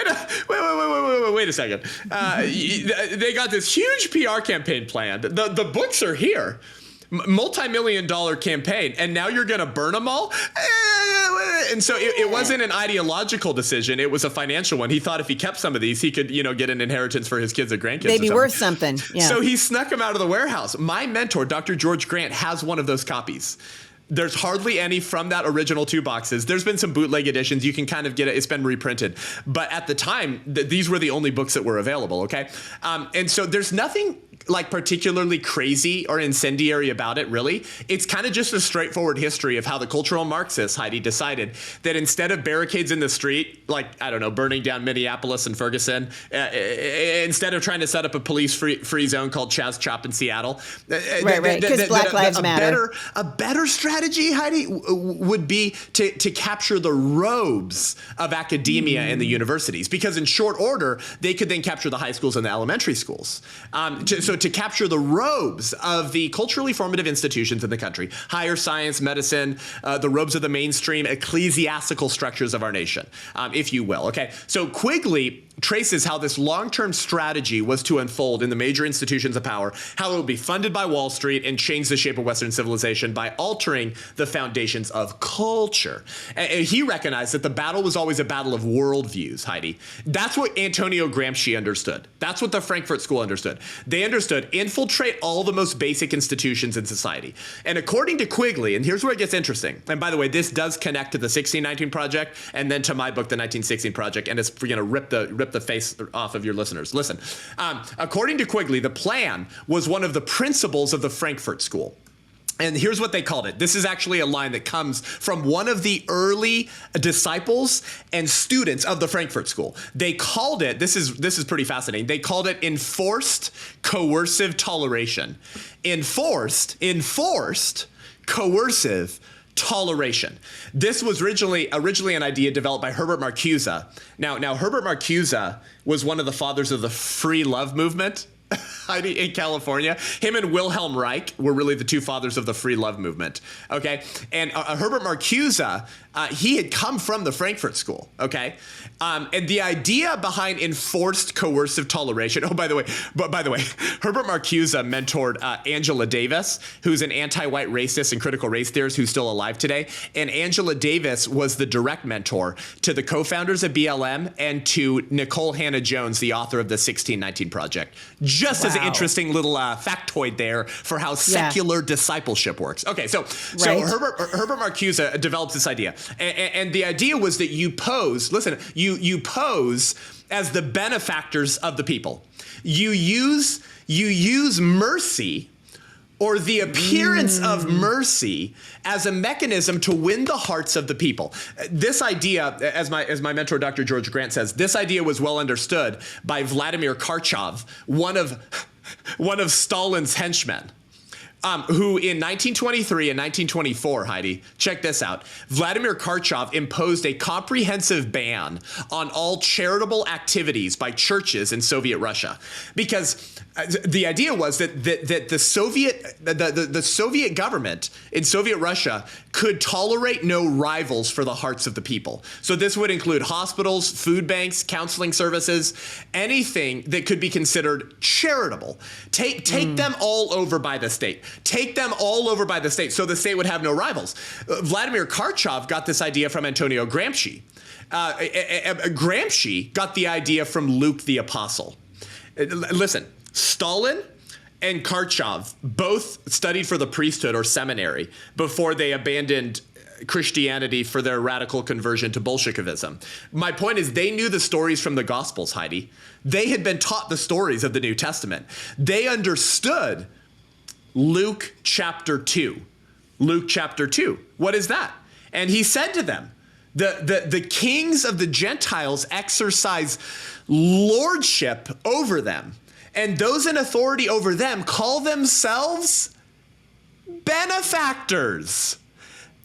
a second. They got this huge PR campaign planned. The books are here. Multi-million-dollar campaign, and now you're going to burn them all? And so it wasn't an ideological decision. It was a financial one. He thought if he kept some of these, he could, get an inheritance for his kids or grandkids. They'd be worth something. Yeah. So he snuck them out of the warehouse. My mentor, Dr. George Grant, has one of those copies. There's hardly any from that original 2 boxes. There's been some bootleg editions. You can kind of get it. It's been reprinted. But at the time, these were the only books that were available, okay? And so there's nothing like particularly crazy or incendiary about it, really. It's kind of just a straightforward history of how the cultural Marxists, Heidi, decided that instead of barricades in the street, like, I don't know, burning down Minneapolis and Ferguson, instead of trying to set up a police-free zone called Chaz Chop in Seattle. Right, because Black Lives Matter. A better strategy, Heidi, would be to capture the robes of academia and the universities, because in short order, they could then capture the high schools and the elementary schools. So to capture the robes of the culturally formative institutions in the country, higher science, medicine, the robes of the mainstream ecclesiastical structures of our nation, if you will. Okay, so Quigley traces how this long-term strategy was to unfold in the major institutions of power, how it would be funded by Wall Street and change the shape of Western civilization by altering the foundations of culture. And he recognized that the battle was always a battle of worldviews, Heidi. That's what Antonio Gramsci understood. That's what the Frankfurt School understood. They understood infiltrate all the most basic institutions in society. And according to Quigley, and here's where it gets interesting, and by the way, this does connect to the 1619 Project and then to my book, the 1916 Project, and it's going to rip the face off of your listeners. Listen, according to Quigley, the plan was one of the principles of the Frankfurt School. And here's what they called it. This is actually a line that comes from one of the early disciples and students of the Frankfurt School. They called it, this is pretty fascinating, they called it enforced coercive toleration. Enforced coercive toleration. This was originally an idea developed by Herbert Marcuse. Now Herbert Marcuse was one of the fathers of the free love movement in California. Him and Wilhelm Reich were really the 2 fathers of the free love movement. Okay, and Herbert Marcuse, he had come from the Frankfurt School. Okay, and the idea behind enforced coercive toleration. Oh, by the way, Herbert Marcuse mentored Angela Davis, who's an anti-white racist and critical race theorist who's still alive today. And Angela Davis was the direct mentor to the co-founders of BLM and to Nicole Hannah-Jones, the author of the 1619 Project. Just as an interesting little factoid there for how secular discipleship works. Okay, so Herbert Marcuse develops this idea. And the idea was that you pose as the benefactors of the people. You use mercy or the appearance of mercy as a mechanism to win the hearts of the people. This idea, as my mentor, Dr. George Grant says, this idea was well understood by Vladimir Karchov, one of Stalin's henchmen. who in 1923 and 1924, Heidi, check this out. Vladimir Karchov imposed a comprehensive ban on all charitable activities by churches in Soviet Russia, because the idea was that the Soviet government in Soviet Russia could tolerate no rivals for the hearts of the people. So this would include hospitals, food banks, counseling services, anything that could be considered charitable. Take them all over by the state. Take them all over by the state so the state would have no rivals. Vladimir Karchov got this idea from Antonio Gramsci. Gramsci got the idea from Luke the Apostle. Listen, Stalin and Karchov both studied for the priesthood or seminary before they abandoned Christianity for their radical conversion to Bolshevism. My point is, they knew the stories from the Gospels, Heidi. They had been taught the stories of the New Testament. They understood Luke chapter 2. Luke chapter 2. What is that? And he said to them, the kings of the Gentiles exercise lordship over them, and those in authority over them call themselves benefactors.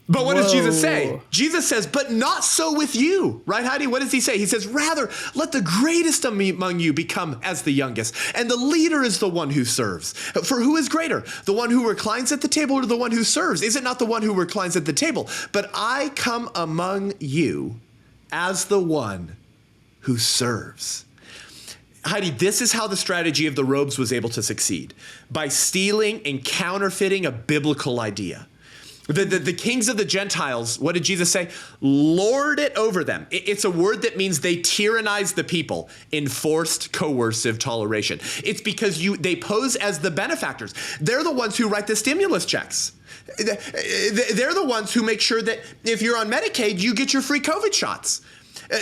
But what does Jesus say? Jesus says, but not so with you. Right, Heidi? What does he say? He says, rather, let the greatest among you become as the youngest, and the leader is the one who serves. For who is greater, the one who reclines at the table or the one who serves? Is it not the one who reclines at the table? But I come among you as the one who serves. Heidi, this is how the strategy of the robes was able to succeed, by stealing and counterfeiting a biblical idea. The kings of the Gentiles, what did Jesus say? Lord it over them. It's a word that means they tyrannize the people, enforced coercive toleration. It's because they pose as the benefactors. They're the ones who write the stimulus checks. They're the ones who make sure that if you're on Medicaid, you get your free COVID shots.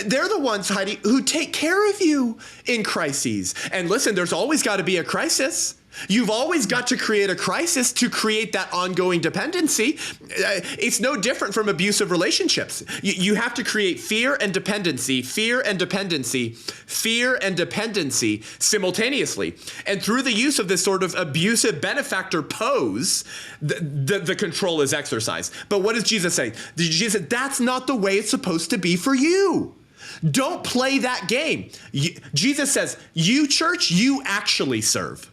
They're the ones, Heidi, who take care of you in crises. And listen, there's always got to be a crisis. You've always got to create a crisis to create that ongoing dependency. It's no different from abusive relationships. You have to create fear and dependency, fear and dependency, fear and dependency simultaneously. And through the use of this sort of abusive benefactor pose, the control is exercised. But what does Jesus say? Jesus said, that's not the way it's supposed to be for you. Don't play that game. Jesus says, you church, you actually serve.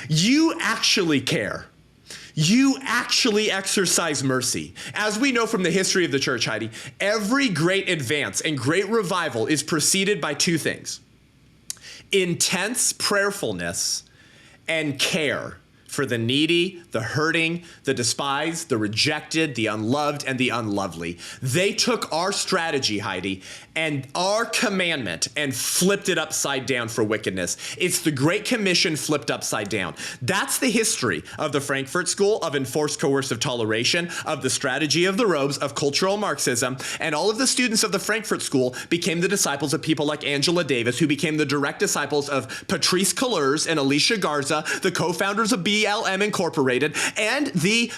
You actually care. You actually exercise mercy. As we know from the history of the church, Heidi, every great advance and great revival is preceded by two things: intense prayerfulness and care for the needy, the hurting, the despised, the rejected, the unloved, and the unlovely. They took our strategy, Heidi, and our commandment and flipped it upside down for wickedness. It's the Great Commission flipped upside down. That's the history of the Frankfurt School, of enforced coercive toleration, of the strategy of the robes, of cultural Marxism, and all of the students of the Frankfurt School became the disciples of people like Angela Davis, who became the direct disciples of Patrice Cullors and Alicia Garza, the co-founders of BLM Incorporated, and the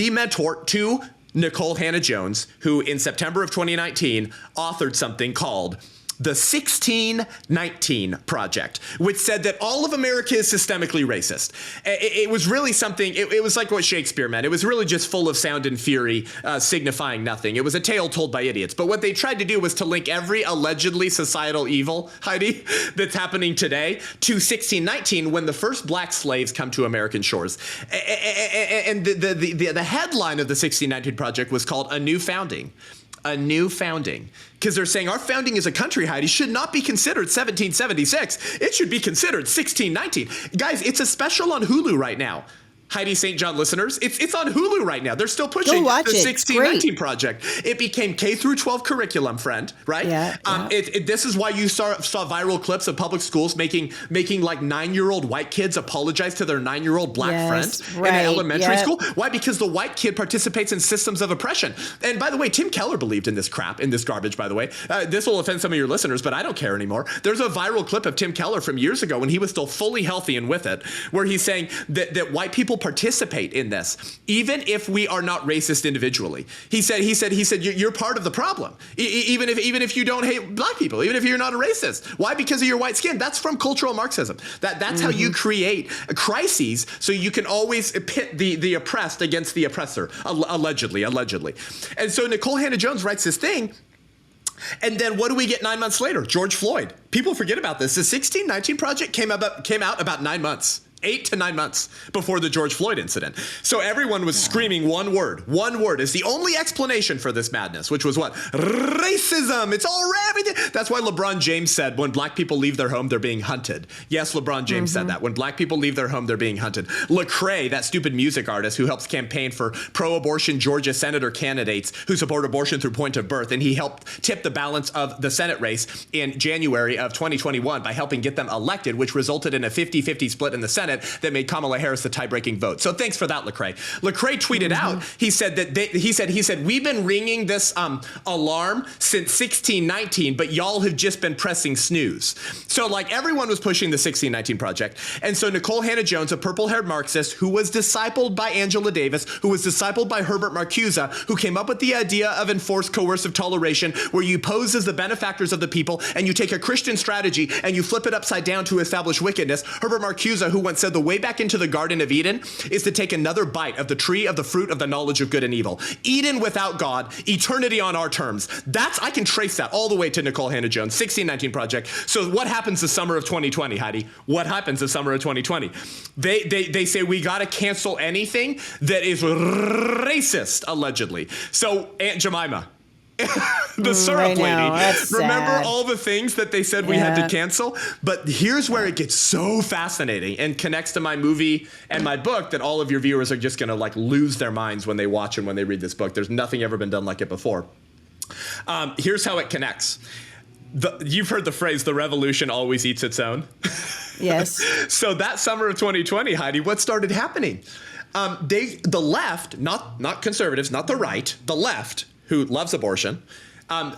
mentor to Nicole Hannah-Jones, who in September of 2019 authored something called the 1619 Project, which said that all of America is systemically racist. It was really something, it was like what Shakespeare meant. It was really just full of sound and fury, signifying nothing. It was a tale told by idiots. But what they tried to do was to link every allegedly societal evil, Heidi, that's happening today to 1619, when the first black slaves come to American shores. And the headline of the 1619 Project was called A New Founding. A new founding. Because they're saying our founding as a country, Heidi, should not be considered 1776. It should be considered 1619. Guys, it's a special on Hulu right now. Heidi St. John listeners, it's on Hulu right now. They're still pushing the 1619 Project. It became K through 12 curriculum, friend, right? Yeah. This is why you saw viral clips of public schools making like 9-year-old white kids apologize to their 9-year-old black friend in elementary school. Why? Because the white kid participates in systems of oppression. And by the way, Tim Keller believed in this crap, in this garbage, by the way. This will offend some of your listeners, but I don't care anymore. There's a viral clip of Tim Keller from years ago when he was still fully healthy and with it, where he's saying that white people will participate in this, even if we are not racist individually. He said, you're part of the problem. Even if you don't hate black people, even if you're not a racist. Why? Because of your white skin. That's from cultural Marxism. That's how you create crises, so you can always pit the oppressed against the oppressor, allegedly. And so Nicole Hannah-Jones writes this thing. And then what do we get 9 months later? George Floyd. People forget about this. The 1619 Project came out about 9 months. 8 to 9 months before the George Floyd incident. So everyone was screaming one word. One word is the only explanation for this madness, which was what? Racism. It's all everything. That's why LeBron James said when black people leave their home, they're being hunted. Yes, LeBron James said that. When black people leave their home, they're being hunted. Lecrae, that stupid music artist who helps campaign for pro-abortion Georgia senator candidates who support abortion through point of birth, and he helped tip the balance of the Senate race in January of 2021 by helping get them elected, which resulted in a 50-50 split in the Senate that made Kamala Harris the tie-breaking vote. So thanks for that, Lecrae. Lecrae tweeted out, he said, we've been ringing this alarm since 1619, but y'all have just been pressing snooze. So like everyone was pushing the 1619 Project. And so Nicole Hannah-Jones, a purple-haired Marxist who was discipled by Angela Davis, who was discipled by Herbert Marcuse, who came up with the idea of enforced coercive toleration, where you pose as the benefactors of the people and you take a Christian strategy and you flip it upside down to establish wickedness. Herbert Marcuse, who once said the way back into the Garden of Eden is to take another bite of the tree of the fruit of the knowledge of good and evil. Eden without God, eternity on our terms. I can trace that all the way to Nicole Hannah-Jones, 1619 Project. So what happens the summer of 2020, Heidi? What happens the summer of 2020? They say we got to cancel anything that is racist, allegedly. So Aunt Jemima, the syrup lady. Remember all the things that they said we had to cancel? But here's where it gets so fascinating and connects to my movie and my book that all of your viewers are just going to like lose their minds when they watch and when they read this book. There's nothing ever been done like it before. Here's how it connects. You've heard the phrase, the revolution always eats its own. Yes. So that summer of 2020, Heidi, what started happening? The left, not conservatives, not the right, the left, who loves abortion,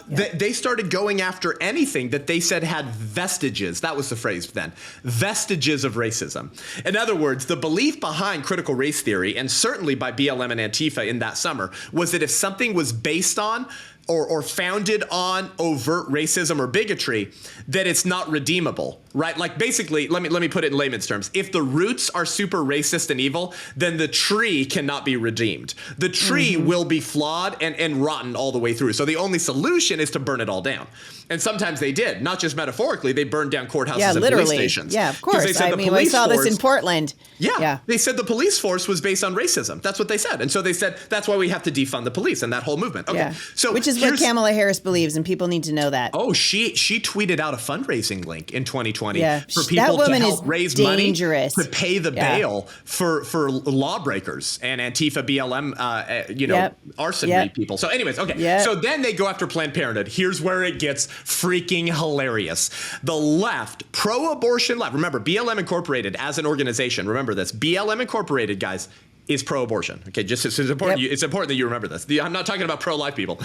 they started going after anything that they said had vestiges. That was the phrase then. Vestiges of racism. In other words, the belief behind critical race theory, and certainly by BLM and Antifa in that summer, was that if something was based on or founded on overt racism or bigotry, that it's not redeemable, right? Like basically, let me put it in layman's terms. If the roots are super racist and evil, then the tree cannot be redeemed. The tree will be flawed and rotten all the way through. So the only solution is to burn it all down. And sometimes they did, not just metaphorically, they burned down courthouses and police stations. Yeah, of course. We saw this in Portland. Yeah, they said the police force was based on racism. That's what they said. And so they said, that's why we have to defund the police and that whole movement. Okay, yeah. So which is what Kamala Harris believes, and people need to know that. Oh, she tweeted out a fundraising link in 2020 for people to help raise money to pay the bail for lawbreakers and Antifa, BLM, arson people. So anyways, okay. So then they go after Planned Parenthood. Here's where it gets freaking hilarious. The left, pro-abortion left. Remember, BLM Incorporated as an organization. Remember this. BLM Incorporated, guys, is pro-abortion. Okay, just it's important. It's important that you remember this. I'm not talking about pro-life people.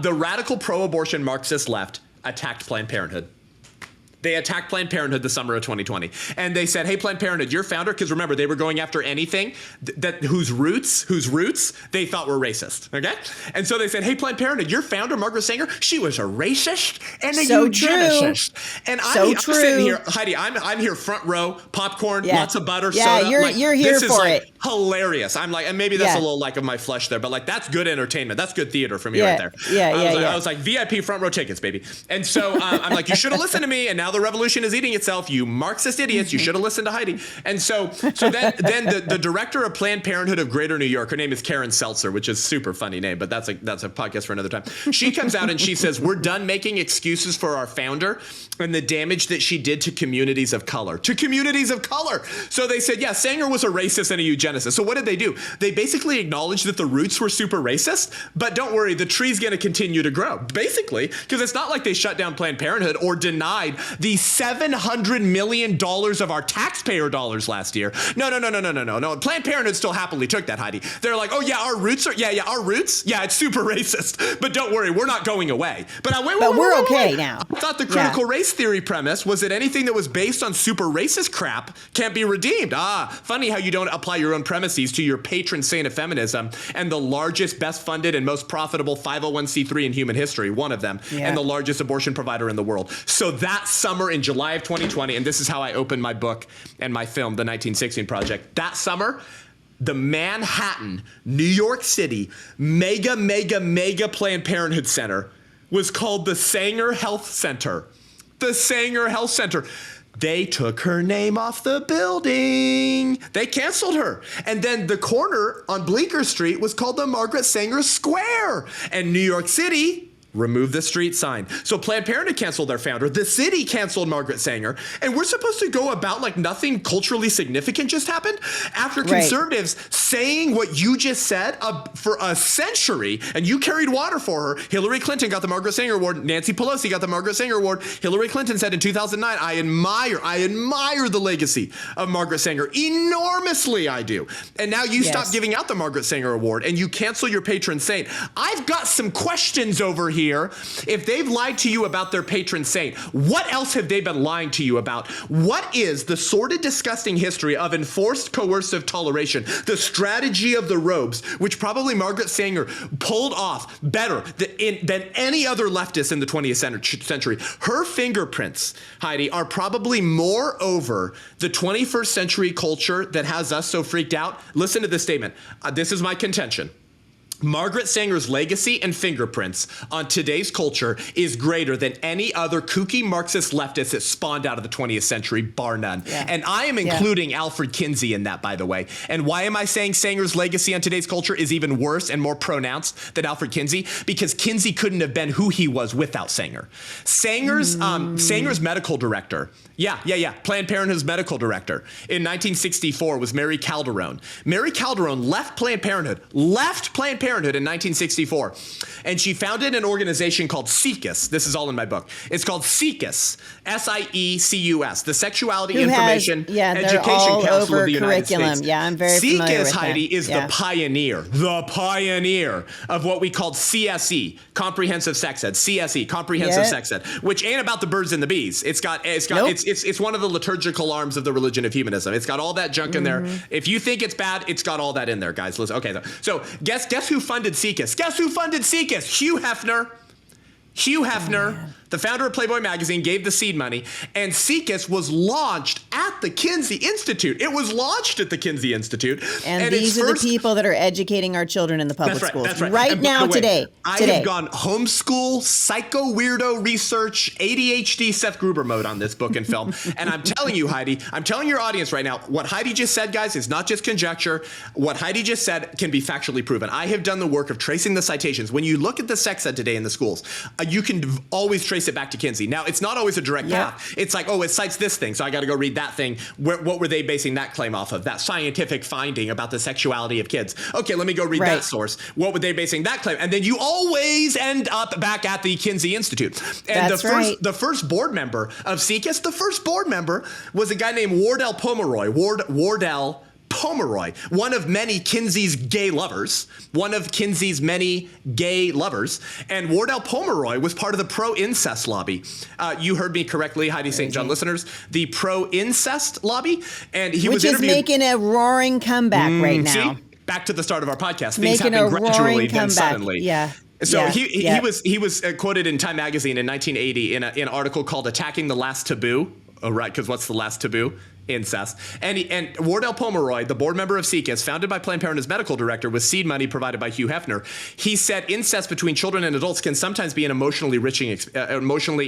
The radical pro-abortion Marxist left attacked Planned Parenthood. They attacked Planned Parenthood the summer of 2020. And they said, hey, Planned Parenthood, your founder, because remember, they were going after anything whose roots they thought were racist, okay? And so they said, hey, Planned Parenthood, your founder, Margaret Sanger, she was a racist and a eugenicist. And I'm sitting here, Heidi, I'm here front row, popcorn, lots of butter, soda. You're here for it. Hilarious. I'm like, and maybe that's a little like of my flesh there, but like that's good entertainment. That's good theater for me right there. I was like, VIP front row tickets, baby. And so I'm like, you should have listened to me, and now the revolution is eating itself, you Marxist idiots. You should have listened to Heidi. And so then the director of Planned Parenthood of Greater New York, her name is Karen Seltzer, which is a super funny name, but that's a podcast for another time. She comes out and she says, we're done making excuses for our founder and the damage that she did to communities of color. So they said, yeah, Sanger was a racist and a eugenicist. So what did they do? They basically acknowledged that the roots were super racist, but don't worry, the tree's going to continue to grow, basically, because it's not like they shut down Planned Parenthood or denied the $700 million of our taxpayer dollars last year. No. Planned Parenthood still happily took that, Heidi. They're like, oh yeah, our roots are, our roots. Yeah, it's super racist, but don't worry, we're not going away. But we're okay now. I thought the critical race theory premise was that anything that was based on super racist crap can't be redeemed. Funny how you don't apply your own premises to your patron saint of feminism and the largest, best funded, and most profitable 501c3 in human history, one of them, and the largest abortion provider in the world. So that summer in July of 2020, and this is how I opened my book and my film, The 1916 Project, that summer, the Manhattan, New York City, mega Planned Parenthood Center was called the Sanger Health Center. The Sanger Health Center. They took her name off the building. They canceled her. And then the corner on Bleecker Street was called the Margaret Sanger Square. And New York City removed the street sign. So Planned Parenthood canceled their founder. The city canceled Margaret Sanger. And we're supposed to go about like nothing culturally significant just happened? After conservatives saying what you just said for a century, and you carried water for her. Hillary Clinton got the Margaret Sanger Award. Nancy Pelosi got the Margaret Sanger Award. Hillary Clinton said in 2009, I admire the legacy of Margaret Sanger. Enormously, I do. And now you stop giving out the Margaret Sanger Award and you cancel your patron saint. I've got some questions over here. If they've lied to you about their patron saint, what else have they been lying to you about? What is the sordid, disgusting history of enforced coercive toleration, the strategy of the robes, which probably Margaret Sanger pulled off better than any other leftist in the 20th century? Her fingerprints, Heidi, are probably more over the 21st century culture that has us so freaked out. Listen to this statement. This is my contention. Margaret Sanger's legacy and fingerprints on today's culture is greater than any other kooky Marxist leftist that spawned out of the 20th century, bar none. Yeah. And I am including Alfred Kinsey in that, by the way. And why am I saying Sanger's legacy on today's culture is even worse and more pronounced than Alfred Kinsey? Because Kinsey couldn't have been who he was without Sanger. Sanger's medical director, Planned Parenthood's medical director in 1964 was Mary Calderon. Mary Calderon left Planned Parenthood in 1964, and she founded an organization called SIECUS. This is all in my book. It's called SIECUS, SIECUS, the Sexuality Information Education Council of the United States. Yeah, I'm very familiar with SIECUS, Heidi, is the pioneer of what we called CSE, Comprehensive Sex Ed, CSE, Comprehensive Sex Ed, which ain't about the birds and the bees. It's one of the liturgical arms of the religion of humanism. It's got all that junk in there. If you think it's bad, it's got all that in there, guys. Listen, okay, so guess who funded SIECUS? Guess who funded SIECUS? Hugh Hefner, the founder of Playboy magazine, gave the seed money, and SIECUS was launched at the Kinsey Institute. It was launched at the Kinsey Institute. And these are the people that are educating our children in the public schools. That's right. Right now, today. I have gone homeschool, psycho weirdo research, ADHD Seth Gruber mode on this book and film. And I'm telling you, Heidi, I'm telling your audience right now, what Heidi just said, guys, is not just conjecture. What Heidi just said can be factually proven. I have done the work of tracing the citations. When you look at the sex ed today in the schools, you can always trace it back to Kinsey. Now, it's not always a direct path. It's like, it cites this thing, so I got to go read that thing. What were they basing that claim off of? That scientific finding about the sexuality of kids. Okay, let me go read that source. What were they basing that claim? And then you always end up back at the Kinsey Institute. And the first board member of SIECUS, the first board member was a guy named Wardell Pomeroy. Wardell Pomeroy, one of many Kinsey's many gay lovers. And Wardell Pomeroy was part of the pro-incest lobby. You heard me correctly, Heidi St. John listeners, the pro-incest lobby. And he was interviewed. Which is making a roaring comeback right now. See? Back to the start of our podcast. Things happen gradually, then suddenly. Yeah. So he was quoted in Time magazine in 1980 in an article called "Attacking the Last Taboo." Oh, right, because what's the last taboo? Incest. And Wardell Pomeroy, the board member of SIECUS, founded by Planned Parenthood's medical director with seed money provided by Hugh Hefner, he said incest between children and adults can sometimes be an emotionally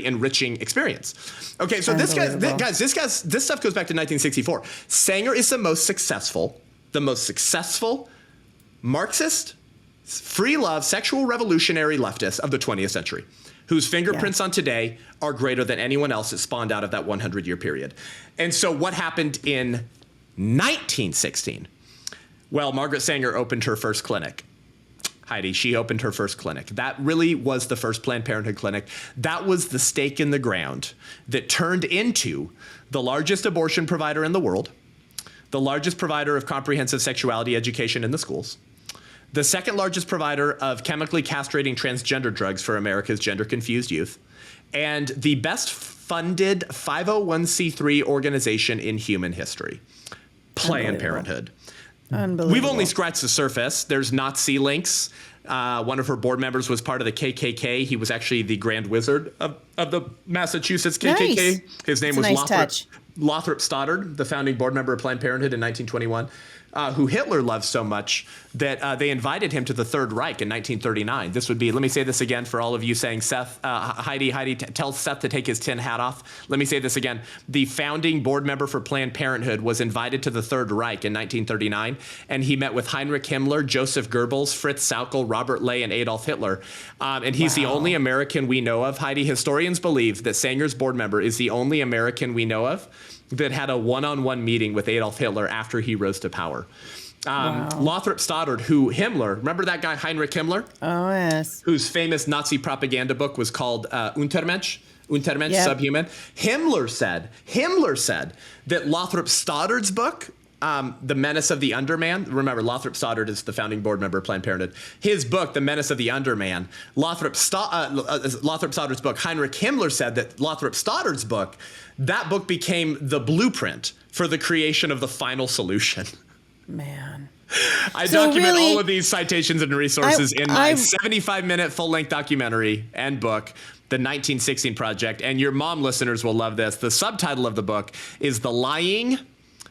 enriching experience. Okay, so this stuff goes back to 1964. Sanger is the most successful Marxist, free love, sexual revolutionary leftist of the 20th century, whose fingerprints on today are greater than anyone else that spawned out of that 100-year period. And so what happened in 1916? Well, Margaret Sanger opened her first clinic. Heidi, she opened her first clinic. That really was the first Planned Parenthood clinic. That was the stake in the ground that turned into the largest abortion provider in the world, the largest provider of comprehensive sexuality education in the schools, the second largest provider of chemically castrating transgender drugs for America's gender-confused youth, and the best funded 501c3 organization in human history, Planned Parenthood. Unbelievable. We've only scratched the surface. There's Nazi links. One of her board members was part of the KKK. He was actually the Grand Wizard of the Massachusetts KKK. Nice. His name was Lothrop Stoddard, the founding board member of Planned Parenthood in 1921. Who Hitler loved so much that they invited him to the Third Reich in 1939. This would be, let me say this again for all of you saying, Seth, Heidi, tell Seth to take his tin hat off. Let me say this again. The founding board member for Planned Parenthood was invited to the Third Reich in 1939, and he met with Heinrich Himmler, Joseph Goebbels, Fritz Sauckel, Robert Ley, and Adolf Hitler. And he's the only American we know of, Heidi. Historians believe that Sanger's board member is the only American we know of that had a one-on-one meeting with Adolf Hitler after he rose to power. Lothrop Stoddard, who Himmler, remember that guy Heinrich Himmler? Oh, yes. Whose famous Nazi propaganda book was called Untermensch, yep. Subhuman. Himmler said that Lothrop Stoddard's book, The Menace of the Underman, remember Lothrop Stoddard is the founding board member of Planned Parenthood. His book, The Menace of the Underman, Lothrop Stoddard's book, Heinrich Himmler said that Lothrop Stoddard's book, that book became the blueprint for the creation of the final solution. Man. I document all of these citations and resources in my 75-minute full-length documentary and book, The 1916 Project. And your mom listeners will love this. The subtitle of the book is The Lying,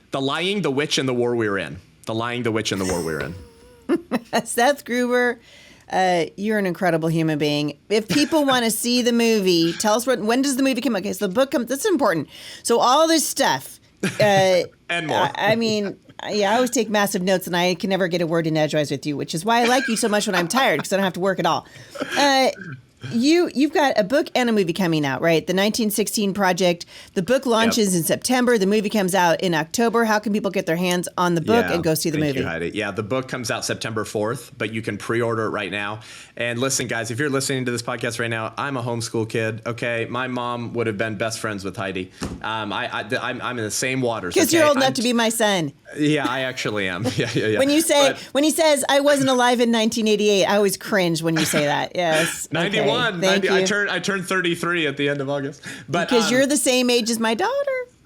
the Witch, and the War We're In. The Lying, the Witch, and the War We're In. Seth Gruber, you're an incredible human being. If people want to see the movie, tell us when does the movie come out? Okay, so the book comes. This is important. So all this stuff. And more. I mean, yeah, I always take massive notes, and I can never get a word in edgewise with you, which is why I like you so much when I'm tired, because I don't have to work at all. You've got a book and a movie coming out, right? The 1916 Project. The book launches in September. The movie comes out in October. How can people get their hands on the book and go see the movie? Thank you, Heidi. Yeah, the book comes out September 4th, but you can pre-order it right now. And listen, guys, if you're listening to this podcast right now, I'm a homeschool kid, okay? My mom would have been best friends with Heidi. I'm in the same waters. Because you're old enough to be my son. Yeah, I actually am. Yeah. When he says, I wasn't alive in 1988, I always cringe when you say that. Yes. 91. Okay. Thank you. I turned 33 at the end of August. But because you're the same age as my daughter.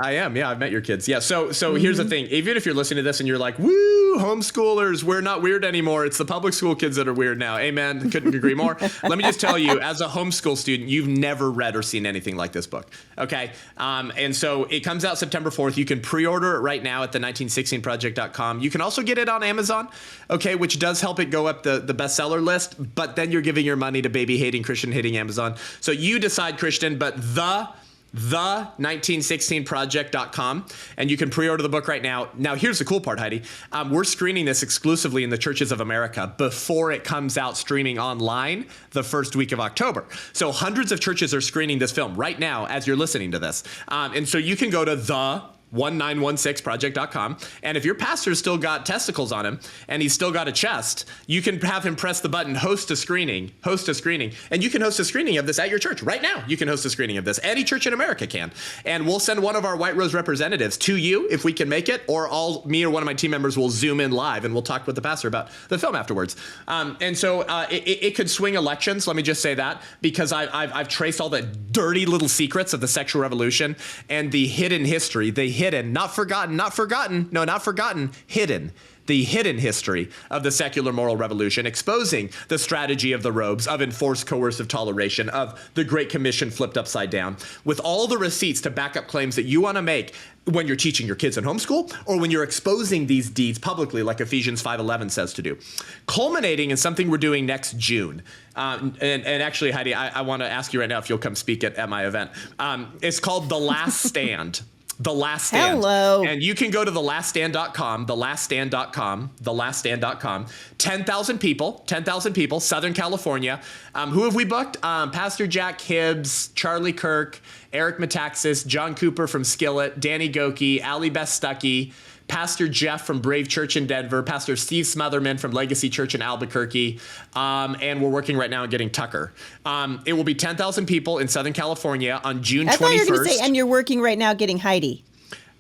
I am. Yeah, I've met your kids. Yeah. So here's the thing. Even if you're listening to this and you're like, woo, homeschoolers, we're not weird anymore. It's the public school kids that are weird now. Amen. Couldn't agree more. Let me just tell you, as a homeschool student, you've never read or seen anything like this book. Okay. And so it comes out September 4th. You can pre-order it right now at the1916project.com. You can also get it on Amazon, okay, which does help it go up the bestseller list. But then you're giving your money to baby-hating, Christian-hating Amazon. So you decide, Christian, but the1916project.com, and you can pre-order the book right now. Now, here's the cool part, Heidi. We're screening this exclusively in the churches of America before it comes out streaming online the first week of October. So hundreds of churches are screening this film right now as you're listening to this. And so you can go to the1916project.com. And if your pastor's still got testicles on him and he's still got a chest, you can have him press the button, host a screening. And you can host a screening of this at your church right now. You can host a screening of this. Any church in America can. And we'll send one of our White Rose representatives to you if we can make it, or me or one of my team members will Zoom in live and we'll talk with the pastor about the film afterwards. And so it could swing elections. Let me just say that, because I've traced all the dirty little secrets of the sexual revolution and the hidden history, hidden, not forgotten, hidden. The hidden history of the secular moral revolution, exposing the strategy of the robes, of enforced coercive toleration, of the Great Commission flipped upside down, with all the receipts to back up claims that you want to make when you're teaching your kids in homeschool or when you're exposing these deeds publicly, like Ephesians 5:11 says to do, culminating in something we're doing next June. And actually, Heidi, I want to ask you right now if you'll come speak at my event. It's called The Last Stand. The Last Stand. Hello. And you can go to thelaststand.com, thelaststand.com. 10,000 people, Southern California. Who have we booked? Pastor Jack Hibbs, Charlie Kirk, Eric Metaxas, John Cooper from Skillet, Danny Goki, Ali Beth Stuckey, Pastor Jeff from Brave Church in Denver, Pastor Steve Smotherman from Legacy Church in Albuquerque, and we're working right now on getting Tucker. It will be 10,000 people in Southern California on June 21st. I thought you were going to say, and you're working right now getting Heidi.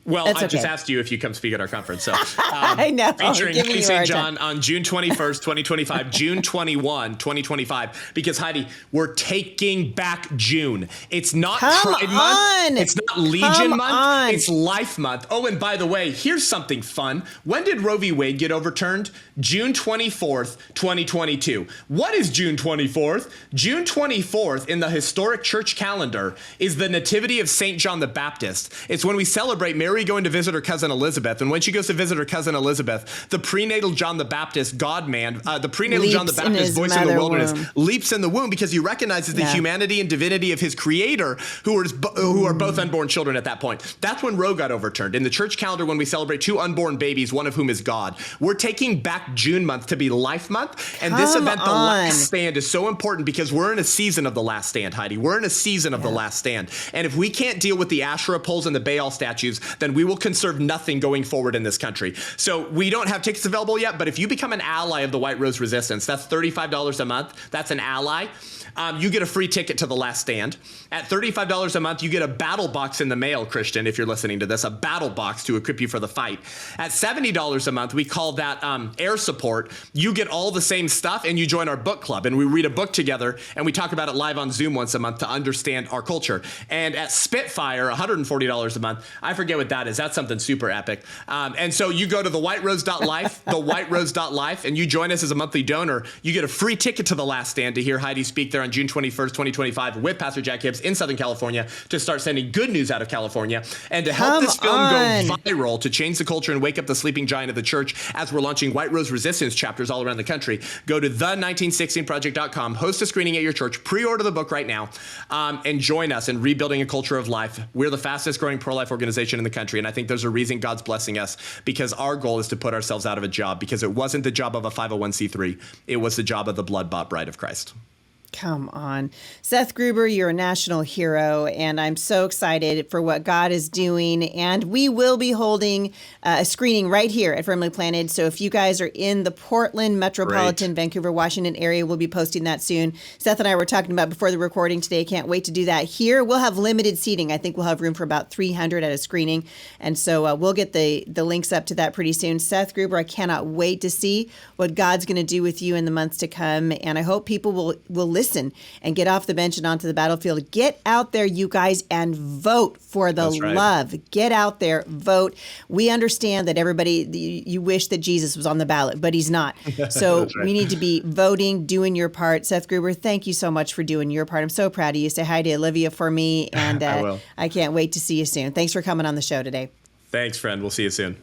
Well, I just asked you if you come speak at our conference. So, I know. Featuring Heidi St. John on June 21st, 2025, June 21, 2025. Because, Heidi, we're taking back June. It's not Pride Month. It's not Legion Month. It's Life Month. Oh, and by the way, here's something fun. When did Roe v. Wade get overturned? June 24th, 2022. What is June 24th? June 24th in the historic church calendar is the Nativity of St. John the Baptist. It's when we celebrate Mary going to visit her cousin Elizabeth. And when she goes to visit her cousin Elizabeth, the prenatal John the Baptist, God-man, the prenatal John the Baptist, voice in the wilderness, leaps in the womb because he recognizes the humanity and divinity of his creator, who are both unborn children at that point. That's when Roe got overturned. In the church calendar, when we celebrate 2 unborn babies, one of whom is God, we're taking back June month to be Life Month. And this event, The Last Stand, is so important because we're in a season of The Last Stand, Heidi. We're in a season of The Last Stand. And if we can't deal with the Asherah poles and the Baal statues, then we will conserve nothing going forward in this country. So we don't have tickets available yet, but if you become an ally of the White Rose Resistance, that's $35 a month. That's an ally. You get a free ticket to The Last Stand. At $35 a month, you get a battle box in the mail, Christian, if you're listening to this, a battle box to equip you for the fight. At $70 a month, we call that air support. You get all the same stuff, and you join our book club, and we read a book together, and we talk about it live on Zoom once a month to understand our culture. And at Spitfire, $140 a month, I forget what that is. That's something super epic. And so you go to thewhiterose.life, thewhiterose.life, and you join us as a monthly donor. You get a free ticket to The Last Stand to hear Heidi speak there on June 21st, 2025 with Pastor Jack Hibbs in Southern California to start sending good news out of California and to help this film go viral, to change the culture and wake up the sleeping giant of the church as we're launching White Rose Resistance chapters all around the country. Go to the1916project.com, host a screening at your church, pre-order the book right now, and join us in rebuilding a culture of life. We're the fastest growing pro-life organization in the country, and I think there's a reason God's blessing us, because our goal is to put ourselves out of a job, because it wasn't the job of a 501c3. It was the job of the blood-bought bride of Christ. Come on. Seth Gruber, you're a national hero, and I'm so excited for what God is doing. And we will be holding a screening right here at Firmly Planted. So if you guys are in the Portland metropolitan, Vancouver, Washington area, we'll be posting that soon. Seth and I were talking about before the recording today. Can't wait to do that here. We'll have limited seating. I think we'll have room for about 300 at a screening. And so we'll get the links up to that pretty soon. Seth Gruber, I cannot wait to see what God's going to do with you in the months to come. And I hope people will listen and get off the bench and onto the battlefield. Get out there, you guys, and vote for the love. Get out there, vote. We understand that everybody, you wish that Jesus was on the ballot, but he's not. So we need to be voting, doing your part. Seth Gruber, thank you so much for doing your part. I'm so proud of you. Say hi to Olivia for me, and I can't wait to see you soon. Thanks for coming on the show today. Thanks, friend. We'll see you soon.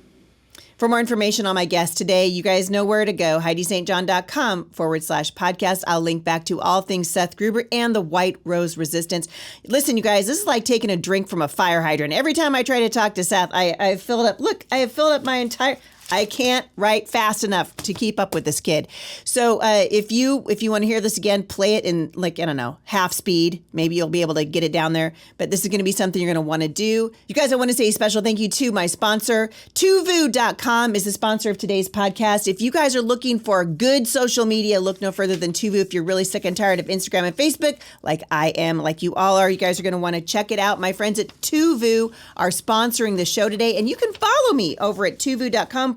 For more information on my guest today, you guys know where to go, HeidiSt.John.com/podcast. I'll link back to all things Seth Gruber and the White Rose Resistance. Listen, you guys, this is like taking a drink from a fire hydrant. Every time I try to talk to Seth, I fill it up. Look, I have filled up my entire... I can't write fast enough to keep up with this kid. So if you want to hear this again, play it in, like, I don't know, half speed. Maybe you'll be able to get it down there. But this is going to be something you're going to want to do. You guys, I want to say a special thank you to my sponsor. Tuvu.com is the sponsor of today's podcast. If you guys are looking for good social media, look no further than Tuvu. If you're really sick and tired of Instagram and Facebook, like I am, like you all are, you guys are going to want to check it out. My friends at Tuvu are sponsoring the show today. And you can follow me over at tuvu.com/Heidi.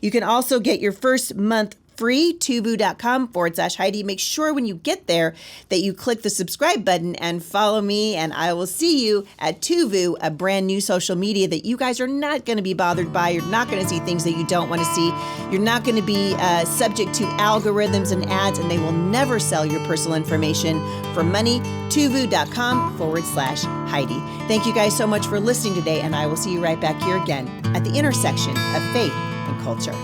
You can also get your first month free, tuvu.com/Heidi. Make sure when you get there that you click the subscribe button and follow me, and I will see you at Tuvu, a brand new social media that you guys are not going to be bothered by. You're not going to see things that you don't want to see. You're not going to be subject to algorithms and ads, and they will never sell your personal information for money. Tuvu.com/Heidi. Thank you guys so much for listening today, and I will see you right back here again at the intersection of faith and culture.